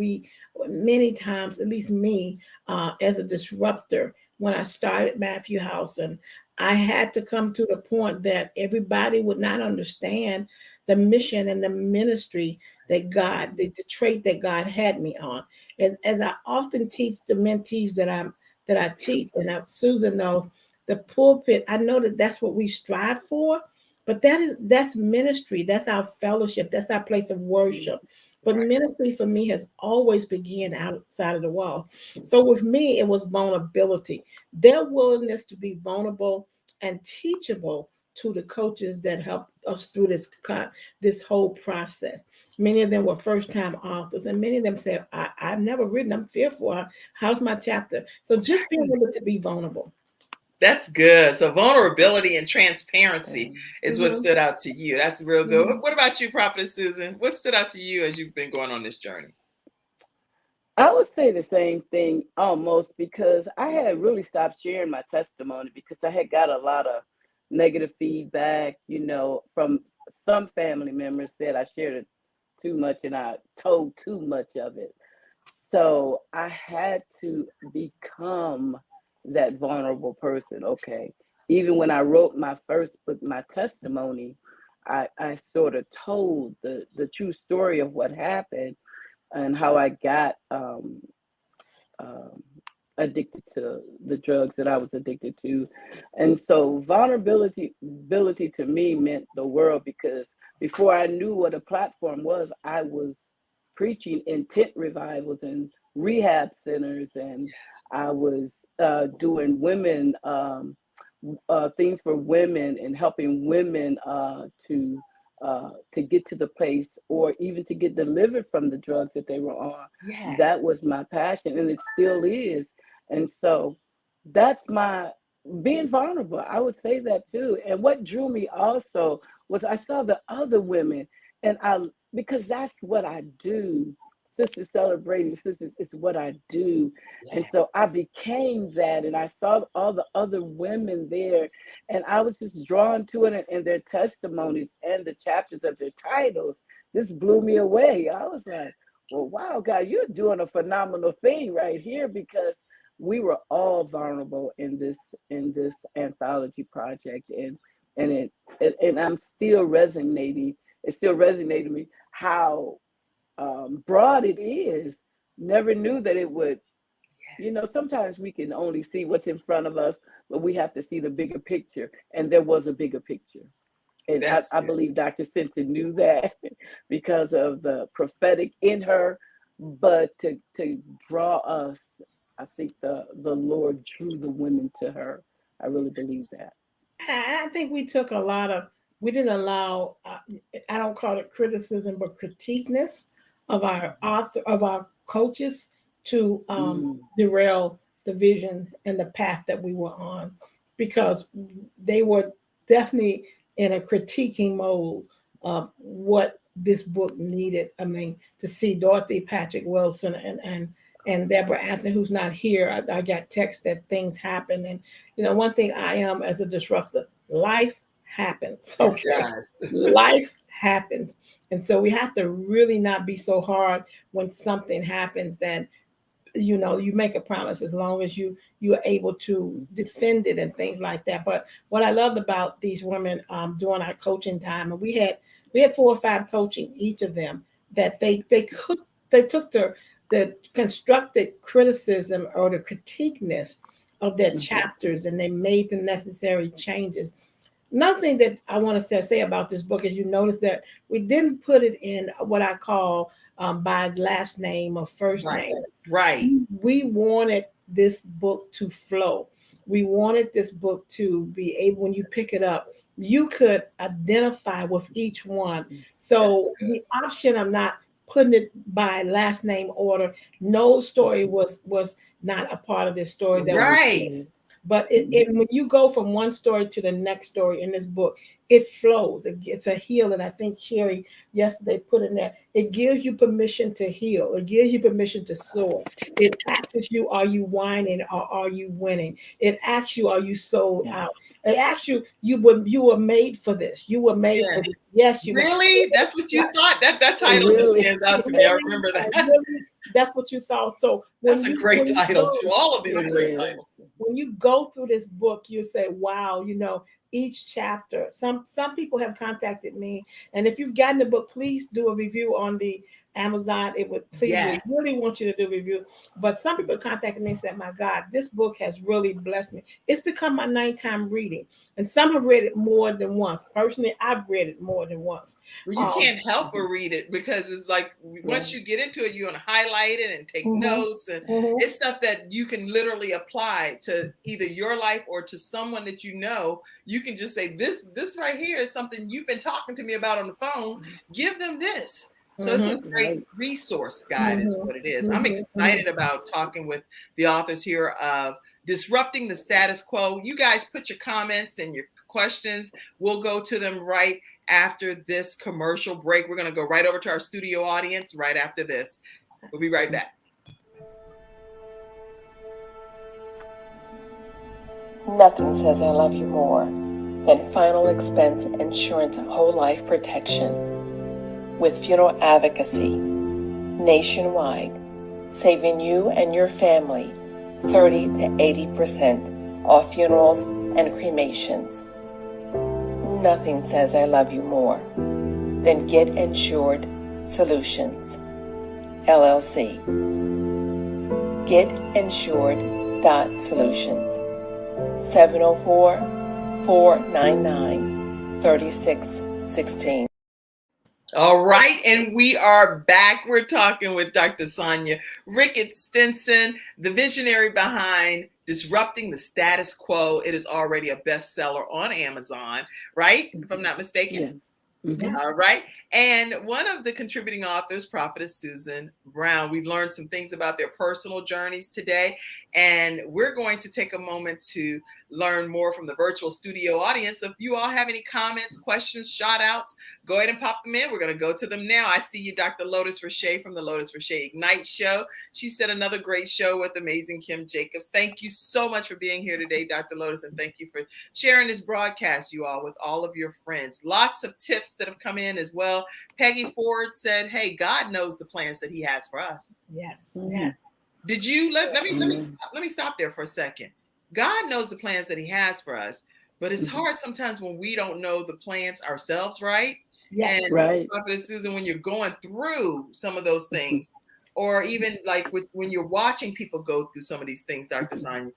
Speaker 3: many times, at least me, as a disruptor, when I started Matthew House, and I had to come to the point that everybody would not understand the mission and the ministry that God, the trait that God had me on. As I often teach the mentees that I teach, and Susan knows, the pulpit, I know that that's what we strive for, but that's ministry, that's our fellowship, that's our place of worship. But ministry for me has always begun outside of the walls. So with me, it was vulnerability, their willingness to be vulnerable and teachable to the coaches that helped us through this whole process. Many of them were first time authors, and many of them said, I've never written, I'm fearful. How's my chapter? So just being able to be vulnerable.
Speaker 1: That's good. So vulnerability and transparency is what stood out to you. That's real good. What about you, Prophetess Susan? What stood out to you as you've been going on this journey?
Speaker 4: I would say the same thing almost, because I had really stopped sharing my testimony because I had got a lot of negative feedback, from some family members said I shared it too much and I told too much of it. So I had to become that vulnerable person. Okay. Even when I wrote my first book, my testimony, I sort of told the true story of what happened and how I got addicted to the drugs that I was addicted to. And so vulnerability to me meant the world, because before I knew what a platform was, I was preaching in tent revivals and rehab centers, and I was doing women things for women and helping women to get to the place, or even to get delivered from the drugs that they were on. Yes. That was my passion, and it still is. And so that's my being vulnerable. I would say that too. And what drew me also was I saw the other women, and because that's what I do. Sisters celebrating sisters is what I do. Yeah. And so I became that, and I saw all the other women there, and I was just drawn to it, and their testimonies and the chapters of their titles just blew me away. I was like, well, wow, God, you're doing a phenomenal thing right here, because we were all vulnerable in this anthology project, and I'm still resonating. It's still resonating me how broad it is. Never knew that it would. Sometimes we can only see what's in front of us, but we have to see the bigger picture, and there was a bigger picture. And I believe Dr. Simpson knew that because of the prophetic in her, but to draw us, I think the Lord drew the women to her. I really believe that.
Speaker 3: I think we took we didn't allow, I don't call it criticism, but critiqueness of our coaches to derail the vision and the path that we were on, because they were definitely in a critiquing mode of what this book needed. I mean, to see Dorothy Patrick Wilson and Deborah Anthony, who's not here, I got text that things happen. And, one thing I am as a disruptor, life happens. Okay. Life happens. And so we have to really not be so hard when something happens that, you make a promise as long as you are able to defend it and things like that. But what I loved about these women during our coaching time, and we had 4 or 5 coaching, each of them, that they took the constructed criticism or the critiqueness of their chapters, and they made the necessary changes. Nothing that I want to say about this book is, you notice that we didn't put it in what I call by last name or first name.
Speaker 1: Right.
Speaker 3: We wanted this book to flow. We wanted this book to be able, when you pick it up, you could identify with each one. So the option of not putting it by last name order, no story was not a part of this story. But when you go from one story to the next story in this book, it flows. It's a heal. And I think Sherry yesterday put in there, it gives you permission to heal. It gives you permission to soar. It asks you, are you whining or are you winning? It asks you, are you sold out? It asks you, you were made for this. You were made for this. Yes, you
Speaker 1: really? That's what you thought? That title just stands out to me. I remember that.
Speaker 3: Really, that's what you thought. So
Speaker 1: that's a great title too. All of these are great titles.
Speaker 3: When you go through this book, you say, wow, each chapter. Some people have contacted me, and if you've gotten the book, please do a review on the Amazon, it would please
Speaker 1: Yes.
Speaker 3: we really want you to do a review. But some people contacted me and said, "My God, this book has really blessed me. It's become my nighttime reading." And some have read it more than once. Personally, I've read it more than once.
Speaker 1: Well, you can't help but read it because it's like once you get into it, you're gonna highlight it and take notes, and it's stuff that you can literally apply to either your life or to someone that you know. You can just say, this right here is something you've been talking to me about on the phone. Give them this. So it's a great resource guide is what it is. I'm excited about talking with the authors here of Disrupting the Status Quo. You guys put your comments and your questions. We'll go to them right after this commercial break. We're going to go right over to our studio audience right after this. We'll be right back.
Speaker 9: Nothing says I love you more than final expense insurance whole life protection. With funeral advocacy nationwide, saving you and your family 30 to 80% off funerals and cremations. Nothing says I love you more than Get Insured Solutions, LLC. GetInsured.Solutions, 704-499-3616.
Speaker 1: All right, and we are back. We're talking with Dr. Sonia Ricketts-Stinson, the visionary behind Disrupting the Status Quo. It is already a bestseller on Amazon, right? If I'm not mistaken.
Speaker 4: Yeah. Mm-hmm.
Speaker 1: All right. And one of the contributing authors, Prophetess Susan Brown, we've learned some things about their personal journeys today. And we're going to take a moment to learn more from the virtual studio audience. If you all have any comments, questions, shout outs, go ahead and pop them in. We're going to go to them now. I see you, Dr. Lotus Rashay from the Lotus Rashay Ignite Show. She said another great show with amazing Kim Jacobs. Thank you so much for being here today, Dr. Lotus. And thank you for sharing this broadcast, you all, with all of your friends. Lots of tips that have come in as well. Peggy Ford said, "Hey, God knows the plans that He has for us."
Speaker 3: Yes, yes.
Speaker 1: Did you let me stop there for a second? God knows the plans that He has for us, but it's hard sometimes when we don't know the plans ourselves, right?
Speaker 3: Yes,
Speaker 1: and
Speaker 4: right.
Speaker 1: Prophetess Susan, when you're going through some of those things, or even like when you're watching people go through some of these things, Dr. Sonia,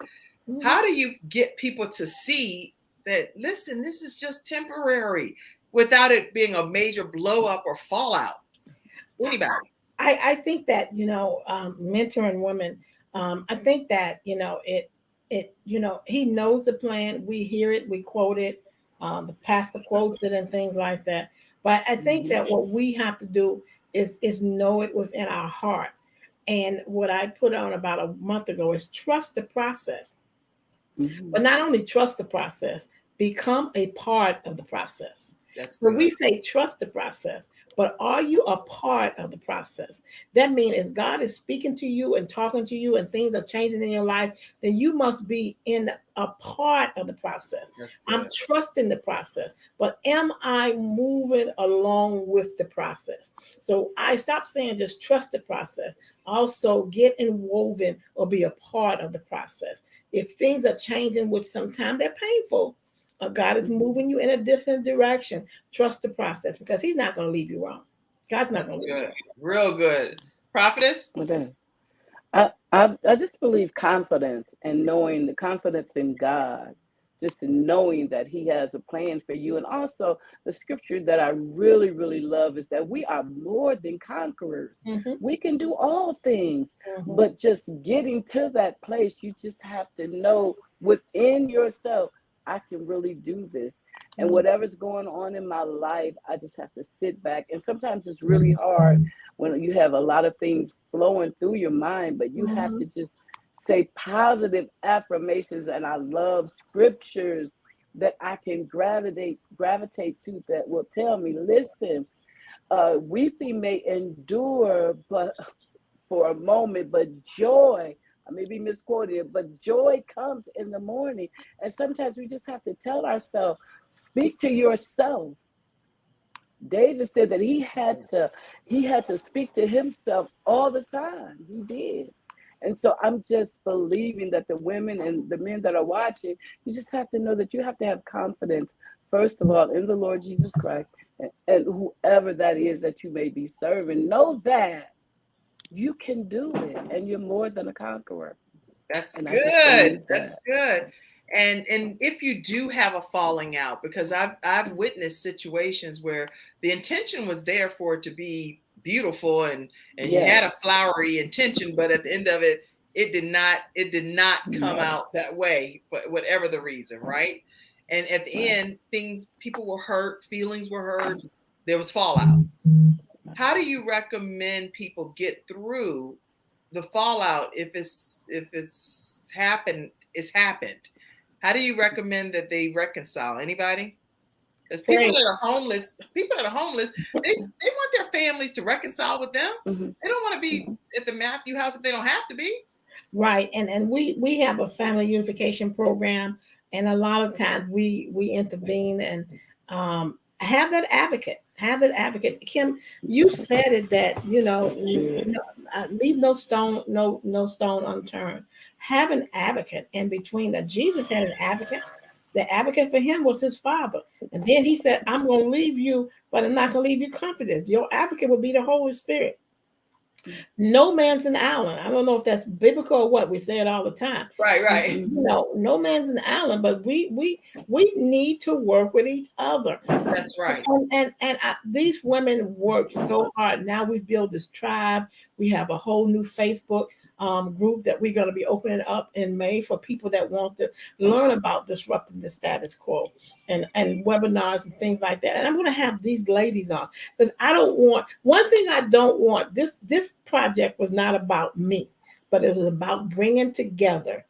Speaker 1: how do you get people to see that, listen, this is just temporary, without it being a major blow up or fallout? Anybody?
Speaker 3: I think that, mentoring women, I think that, He knows the plan. We hear it, we quote it, the pastor quotes it and things like that. But I think that what we have to do is know it within our heart. And what I put on about a month ago is trust the process. But not only trust the process, become a part of the process. So we say trust the process, but are you a part of the process? That means if God is speaking to you and talking to you and things are changing in your life, then you must be in a part of the process. I'm trusting the process, but am I moving along with the process? So I stopped saying just trust the process. Also get inwoven or be a part of the process. If things are changing, which sometimes they're painful, God is moving you in a different direction. Trust the process because He's not going to leave you wrong. God's not going to leave you wrong.
Speaker 1: Real good. Prophetess?
Speaker 4: Okay. I just believe confidence and knowing the confidence in God, just knowing that He has a plan for you. And also the scripture that I really, really love is that we are more than conquerors. We can do all things, but just getting to that place, you just have to know within yourself, I can really do this. And whatever's going on in my life, I just have to sit back. And sometimes it's really hard when you have a lot of things flowing through your mind, but you have to just say positive affirmations. And I love scriptures that I can gravitate to that will tell me, listen, weeping may endure but for a moment, but joy, I may be misquoted, but joy comes in the morning. And sometimes we just have to tell ourselves, speak to yourself. David said that he had to speak to himself all the time. He did. And so I'm just believing that the women and the men that are watching, you just have to know that you have to have confidence first of all, in the Lord Jesus Christ, and whoever that is that you may be serving, know that you can do it, and you're more than a conqueror.
Speaker 1: That's
Speaker 4: And
Speaker 1: good. That's good. And if you do have a falling out, because I've witnessed situations where the intention was there for it to be beautiful and you had a flowery intention, but at the end of it, it did not come out that way, but whatever the reason, right? And at the end, people were hurt, feelings were hurt, there was fallout. How do you recommend people get through the fallout if it's happened? How do you recommend that they reconcile? Anybody? Because people that are homeless, they want their families to reconcile with them. They don't want to be at the Matthew house if they don't have to be.
Speaker 3: Right. And we have a family unification program, and a lot of times we intervene and have that advocate. Kim, you said it that leave no stone unturned. Have an advocate in between. That Jesus had an advocate. The advocate for him was his father. And then he said, I'm going to leave you, but I'm not going to leave you comfortless. Your advocate will be the Holy Spirit. No man's an island. I don't know if that's biblical or what. We say it all the time.
Speaker 1: Right.
Speaker 3: No man's an island, but we need to work with each other.
Speaker 1: That's right.
Speaker 3: And these women work so hard. Now we've built this tribe. We have a whole new Facebook group that we're going to be opening up in May for people that want to learn about disrupting the status quo and webinars and things like that. And I'm going to have these ladies on because one thing I don't want, this project was not about me, but it was about bringing together,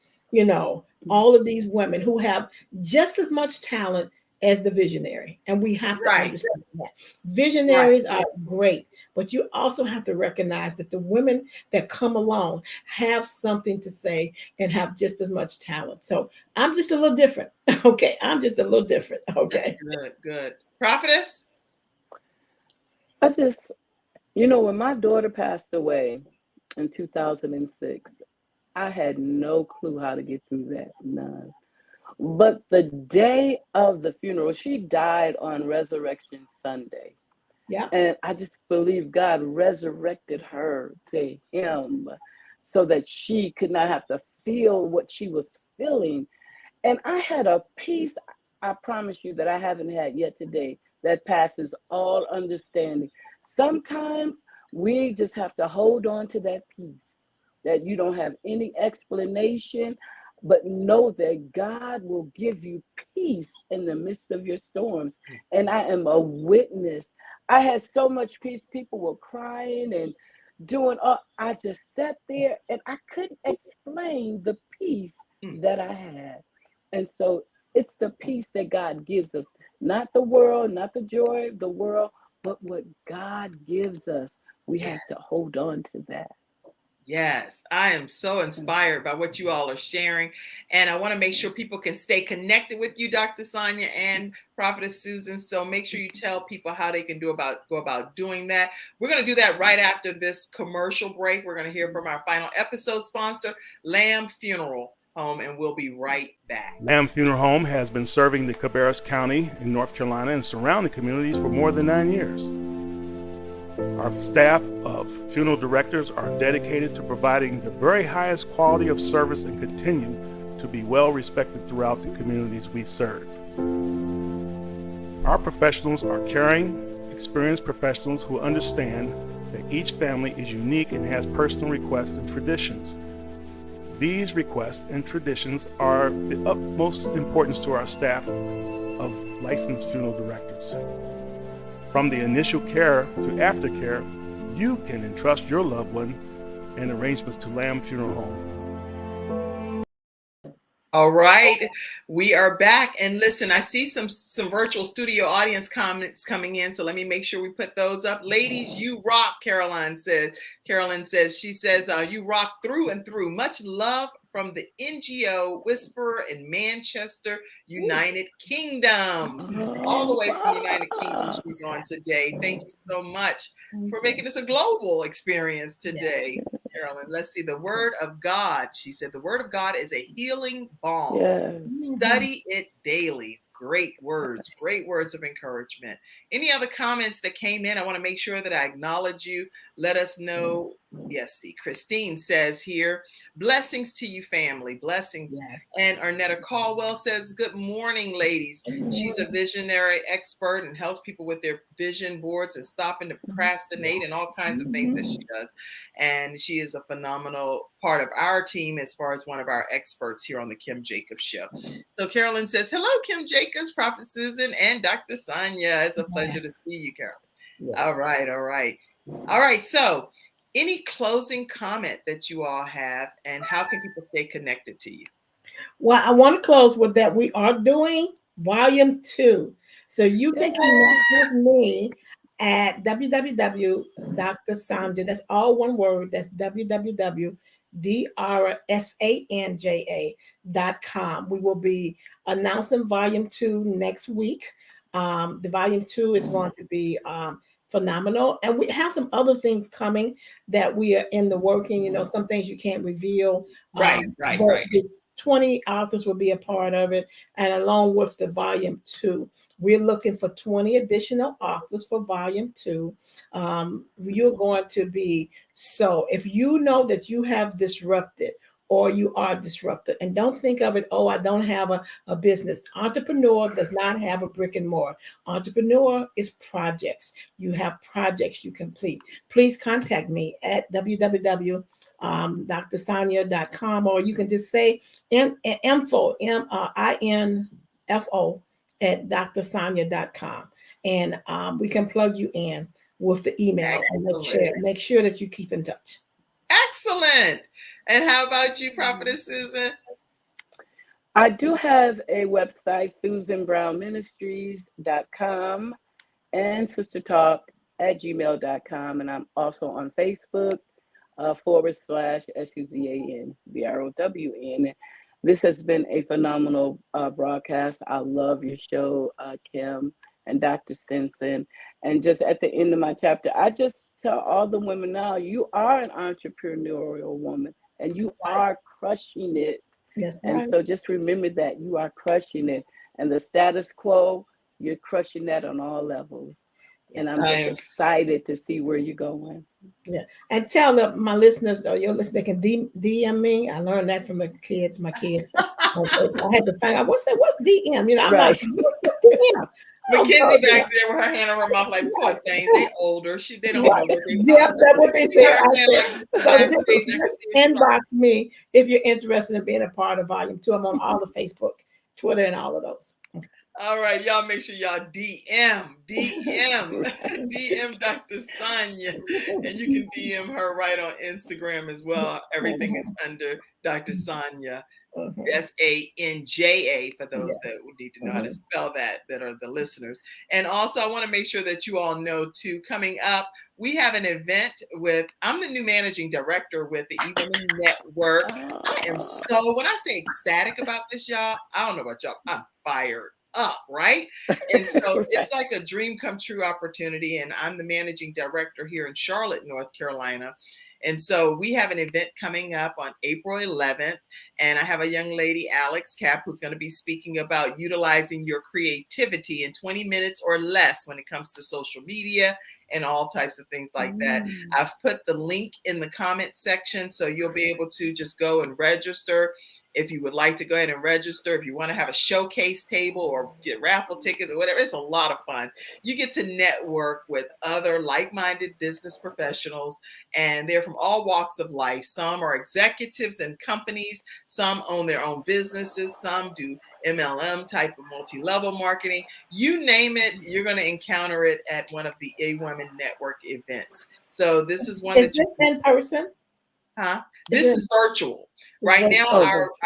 Speaker 3: all of these women who have just as much talent as the visionary. And we have to understand that. Visionaries are great, but you also have to recognize that the women that come along have something to say and have just as much talent. So I'm just a little different. Okay. I'm just a little different. Okay.
Speaker 1: That's good. Prophetess?
Speaker 4: When my daughter passed away in 2006, I had no clue how to get through that. None. But the day of the funeral, she died on Resurrection Sunday.
Speaker 3: Yeah.
Speaker 4: And I just believe God resurrected her to him so that she could not have to feel what she was feeling. And I had a peace, I promise you, that I haven't had yet today that passes all understanding. Sometimes we just have to hold on to that peace, that you don't have any explanation, but know that God will give you peace in the midst of your storms. And I am a witness. I had so much peace. People were crying and doing all. I just sat there and I couldn't explain the peace that I had. And so it's the peace that God gives us, not the world, not the joy of the world, but what God gives us. We have to hold on to that.
Speaker 1: Yes, I am so inspired by what you all are sharing. And I want to make sure people can stay connected with you, Dr. Sonia and Prophetess Susan. So make sure you tell people how they can go about doing that. We're going to do that right after this commercial break. We're going to hear from our final episode sponsor, Lamb Funeral Home, and we'll be right back.
Speaker 10: Lamb Funeral Home has been serving the Cabarrus County in North Carolina and surrounding communities for more than 9 years. Our staff of funeral directors are dedicated to providing the very highest quality of service and continue to be well respected throughout the communities we serve. Our professionals are caring, experienced professionals who understand that each family is unique and has personal requests and traditions. These requests and traditions are the utmost importance to our staff of licensed funeral directors. From the initial care to aftercare, you can entrust your loved one and arrangements to Lamb Funeral Home.
Speaker 1: All right, we are back. And listen, I see some virtual studio audience comments coming in, so let me make sure we put those up. Ladies, you rock, Carolyn says. She says, you rock through and through. Much love from the NGO Whisperer in Manchester, United Kingdom. All the way from the United Kingdom, she's on today. Thank you so much for making this a global experience today, Carolyn. Let's see. The Word of God, she said, the Word of God is a healing balm. Study it daily. great words of encouragement. Any other comments that came in? I want to make sure that I acknowledge you. Let us know. Yes, see, Christine says here, blessings to you, family, blessings.
Speaker 3: Yes.
Speaker 1: And Arnetta Caldwell says, good morning, ladies. She's a visionary expert and helps people with their vision boards and stopping to procrastinate and all kinds of things that she does. And she is a phenomenal part of our team as far as one of our experts here on the Kim Jacobs Show. So Carolyn says, hello, Kim Jacobs, Prophet Susan, and Dr. Sonia. It's a pleasure to see you, Carolyn. Yeah. All right. So any closing comment that you all have, and how can people stay connected to you?
Speaker 3: Well, I want to close with that. We are doing volume 2. So you can connect with me at www.drsanja. That's all one word. That's www.drsanja.com. We will be announcing volume 2 next week. The volume 2 is going to be phenomenal. And we have some other things coming that we are in the working, some things you can't reveal.
Speaker 1: Right.
Speaker 3: 20 authors will be a part of it. And along with the volume 2, we're looking for 20 additional authors for volume 2. You're going to be, so if you know that you have disrupted or you are disrupted, and don't think of it, oh, I don't have a business. Entrepreneur does not have a brick and mortar. Entrepreneur is projects. You have projects you complete. Please contact me at www.drsanja.com, or you can just say info, info at drsanja.com, and we can plug you in with the email.
Speaker 1: Excellent.
Speaker 3: And make sure that you keep in touch.
Speaker 1: Excellent. And how about you, Prophetess Susan?
Speaker 4: I do have a website, susanbrownministries.com, and sistertalk@gmail.com, and I'm also on Facebook /SUZANBROWN. This has been a phenomenal broadcast. I love your show, Kim and Dr. Stinson. And just at the end of my chapter, I just tell all the women now, you are an entrepreneurial woman and you are crushing it.
Speaker 3: Yes,
Speaker 4: and so just remember that you are crushing it. And the status quo, you're crushing that on all levels. And I'm just excited to see where you're going.
Speaker 3: Yeah. And tell my listeners, or your listeners, they can DM me. I learned that from my kids. I had to find out what's DM. I'm
Speaker 4: right.
Speaker 3: like, what's DM?
Speaker 1: Mackenzie back there with her hand on her mouth, like, poor things. They older. They don't know what they
Speaker 3: that's what they said. Inbox me if you're interested in being a part of volume 2. I'm on all the Facebook, Twitter, and all of those. Okay.
Speaker 1: All right, y'all make sure y'all DM Dr. Sonia, and you can DM her right on Instagram as well. Everything is under Dr. Sonia, SANJA, for those that would need to know how to spell that are the listeners. And also, I want to make sure that you all know too, coming up, we have an event I'm the new managing director with the eWomen Network. I am when I say ecstatic about this, y'all, I don't know about y'all, I'm fired up, right? And so it's like a dream come true opportunity. And I'm the managing director here in Charlotte, North Carolina. And so we have an event coming up on April 11th. And I have a young lady, Alex Cap, who's going to be speaking about utilizing your creativity in 20 minutes or less when it comes to social media and all types of things like that. I've put the link in the comment section, so you'll be able to just go and register. If you would like to go ahead and register, if you want to have a showcase table or get raffle tickets or whatever, it's a lot of fun. You get to network with other like-minded business professionals, and they're from all walks of life. Some are executives in companies, some own their own businesses, some do MLM type of multi-level marketing. You name it, you're going to encounter it at one of the eWomen Network events. So this is one
Speaker 3: Is this in person?
Speaker 1: This is virtual. Right now,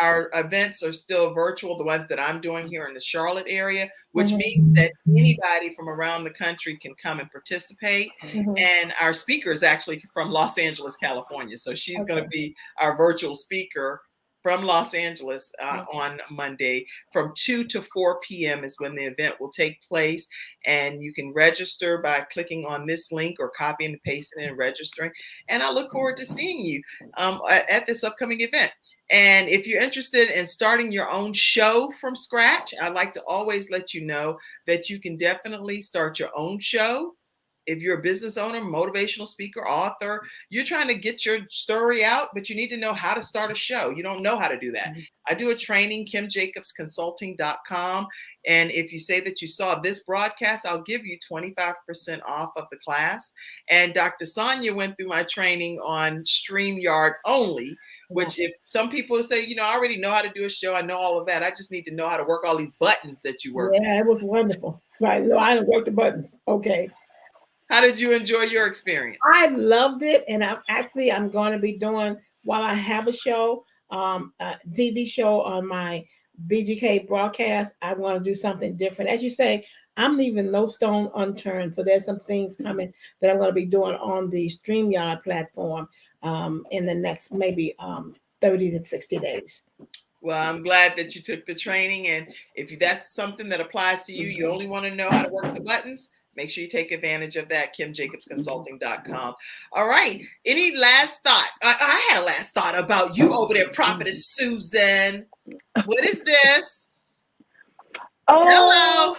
Speaker 1: our events are still virtual, the ones that I'm doing here in the Charlotte area, which means that anybody from around the country can come and participate. And our speaker is actually from Los Angeles, California. So she's going to be our virtual speaker from Los Angeles on Monday from 2 to 4 p.m. is when the event will take place. And you can register by clicking on this link or copying and pasting and registering. And I look forward to seeing you at this upcoming event. And if you're interested in starting your own show from scratch, I'd like to always let you know that you can definitely start your own show. If you're a business owner, motivational speaker, author, you're trying to get your story out, but you need to know how to start a show. You don't know how to do that. I do a training, kimjacobsconsulting.com. And if you say that you saw this broadcast, I'll give you 25% off of the class. And Dr. Sonia went through my training on StreamYard only, which if some people say, I already know how to do a show. I know all of that. I just need to know how to work all these buttons that you work.
Speaker 3: Yeah, it was wonderful. Right. No, I didn't work the buttons. Okay.
Speaker 1: How did you enjoy your experience?
Speaker 3: I loved it. And I'm going to be doing, while I have a show, a TV show on my BGK broadcast, I want to do something different. As you say, I'm leaving no stone unturned. So there's some things coming that I'm going to be doing on the StreamYard platform in the next maybe 30 to 60 days.
Speaker 1: Well, I'm glad that you took the training. And if that's something that applies to you, you only want to know how to work the buttons, make sure you take advantage of that, kimjacobsconsulting.com. All right. Any last thought? I had a last thought about you over there, Prophetess Susan. What is this?
Speaker 4: Oh,
Speaker 1: hello.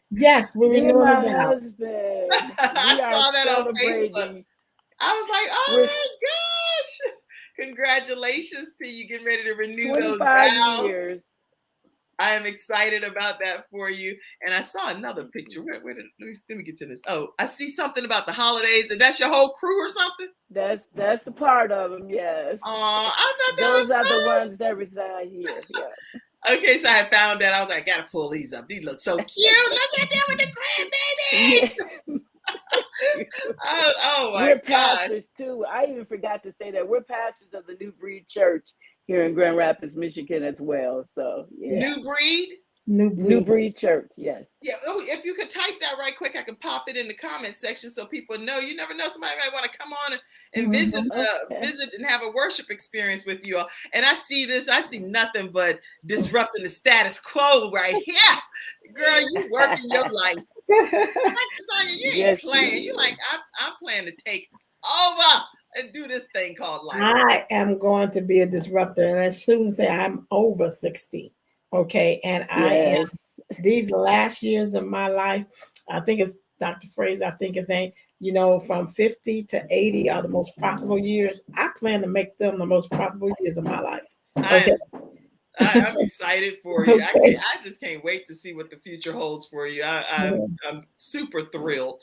Speaker 3: Yes, we're renewing
Speaker 4: my
Speaker 3: the vows.
Speaker 4: husband.
Speaker 1: I saw that on Facebook. I was like, oh my gosh. Congratulations to you getting ready to renew those
Speaker 4: 25
Speaker 1: vows.
Speaker 4: years.
Speaker 1: I am excited about that for you. And I saw another picture. Let me get to this. Oh, I see something about the holidays. And that's your whole crew or something?
Speaker 4: That's a part of them, yes.
Speaker 1: Oh, I thought that
Speaker 4: those
Speaker 1: was
Speaker 4: are
Speaker 1: so
Speaker 4: the ones that reside here. Yeah.
Speaker 1: Okay, so I found that. I was like, I gotta pull these up. These look so cute. Look at them with the grandbabies. oh my
Speaker 4: We're
Speaker 1: gosh.
Speaker 4: pastors too. I even forgot to say that we're pastors of the New Breed Church here in Grand Rapids, Michigan as well. So yeah.
Speaker 1: New Breed?
Speaker 4: New Breed Church, yes.
Speaker 1: Yeah, oh, if you could type that right quick, I can pop it in the comment section so people know. You never know, somebody might want to come on and visit and have a worship experience with you all. And I see this, I see nothing but disrupting the status quo right here. Girl, you working your life. Sonia, you ain't playing. You're like, I'm planning to take over and do this thing called life.
Speaker 3: I am going to be a disruptor. And as Susan said, I'm over 60. Okay. And I am, these last years of my life, I think it's Dr. Fraser, I think his name, from 50 to 80 are the most profitable years. I plan to make them the most profitable years of my life. Okay.
Speaker 1: I'm excited for you.
Speaker 3: Okay.
Speaker 1: I just can't wait to see what the future holds for you. I'm super thrilled.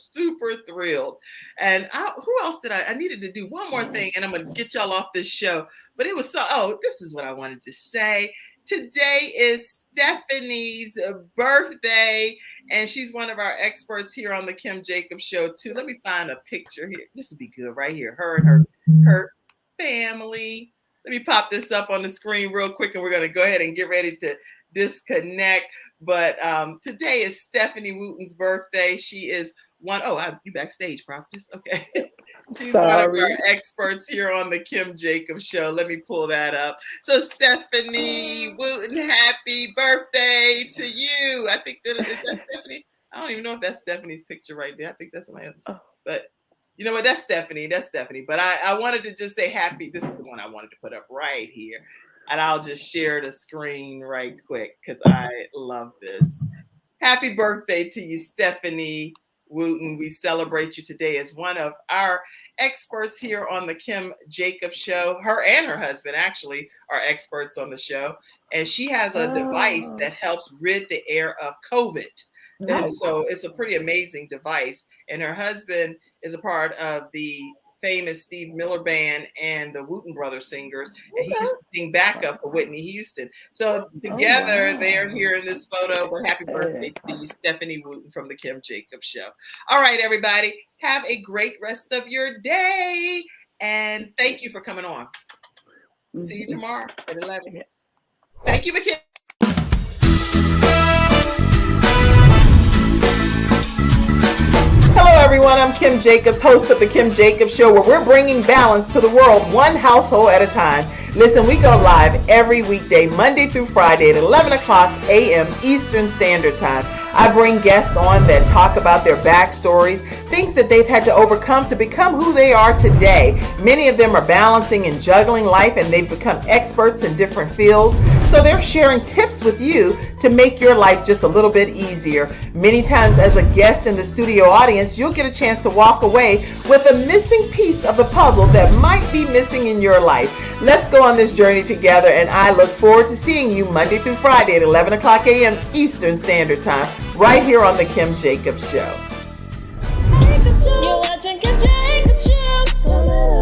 Speaker 1: And who else did I needed to do one more thing, and I'm going to get y'all off this show. But it was this is what I wanted to say. Today is Stephanie's birthday, and she's one of our experts here on the Kim Jacobs Show too. Let me find a picture here. This would be good right here. Her and her family. Let me pop this up on the screen real quick, and we're going to go ahead and get ready to disconnect. But today is Stephanie Wooten's birthday. She is you backstage, Prophetess. Okay. She's one of our experts here on the Kim Jacobs Show. Let me pull that up. So Stephanie Wooten, happy birthday to you. I think is that Stephanie? I don't even know if that's Stephanie's picture right there. I think that's my other. But you know what? That's Stephanie. But I wanted to just say happy. This is the one I wanted to put up right here. And I'll just share the screen right quick because I love this. Happy birthday to you, Stephanie Wooten. We celebrate you today as one of our experts here on the Kim Jacobs Show. Her and her husband actually are experts on the show. And she has a device that helps rid the air of COVID. And so it's a pretty amazing device. And her husband is a part of the famous Steve Miller Band and the Wooten Brothers singers. And he used to sing backup for Whitney Houston. So together they are here in this photo. But happy birthday to you, Stephanie Wooten from the Kim Jacobs Show. All right, everybody. Have a great rest of your day. And thank you for coming on. See you tomorrow at 11. Thank you, McKinney. Hello, everyone. I'm Kim Jacobs, host of The Kim Jacobs Show, where we're bringing balance to the world one household at a time. Listen, we go live every weekday, Monday through Friday at 11 o'clock a.m. Eastern Standard Time. I bring guests on that talk about their backstories, things that they've had to overcome to become who they are today. Many of them are balancing and juggling life, and they've become experts in different fields. So they're sharing tips with you to make your life just a little bit easier. Many times as a guest in the studio audience, you'll get a chance to walk away with a missing piece of the puzzle that might be missing in your life. Let's go on this journey together, and I look forward to seeing you Monday through Friday at 11 o'clock a.m. Eastern Standard Time, right here on The Kim Jacobs Show.
Speaker 2: You're watching Kim Jacobs Show.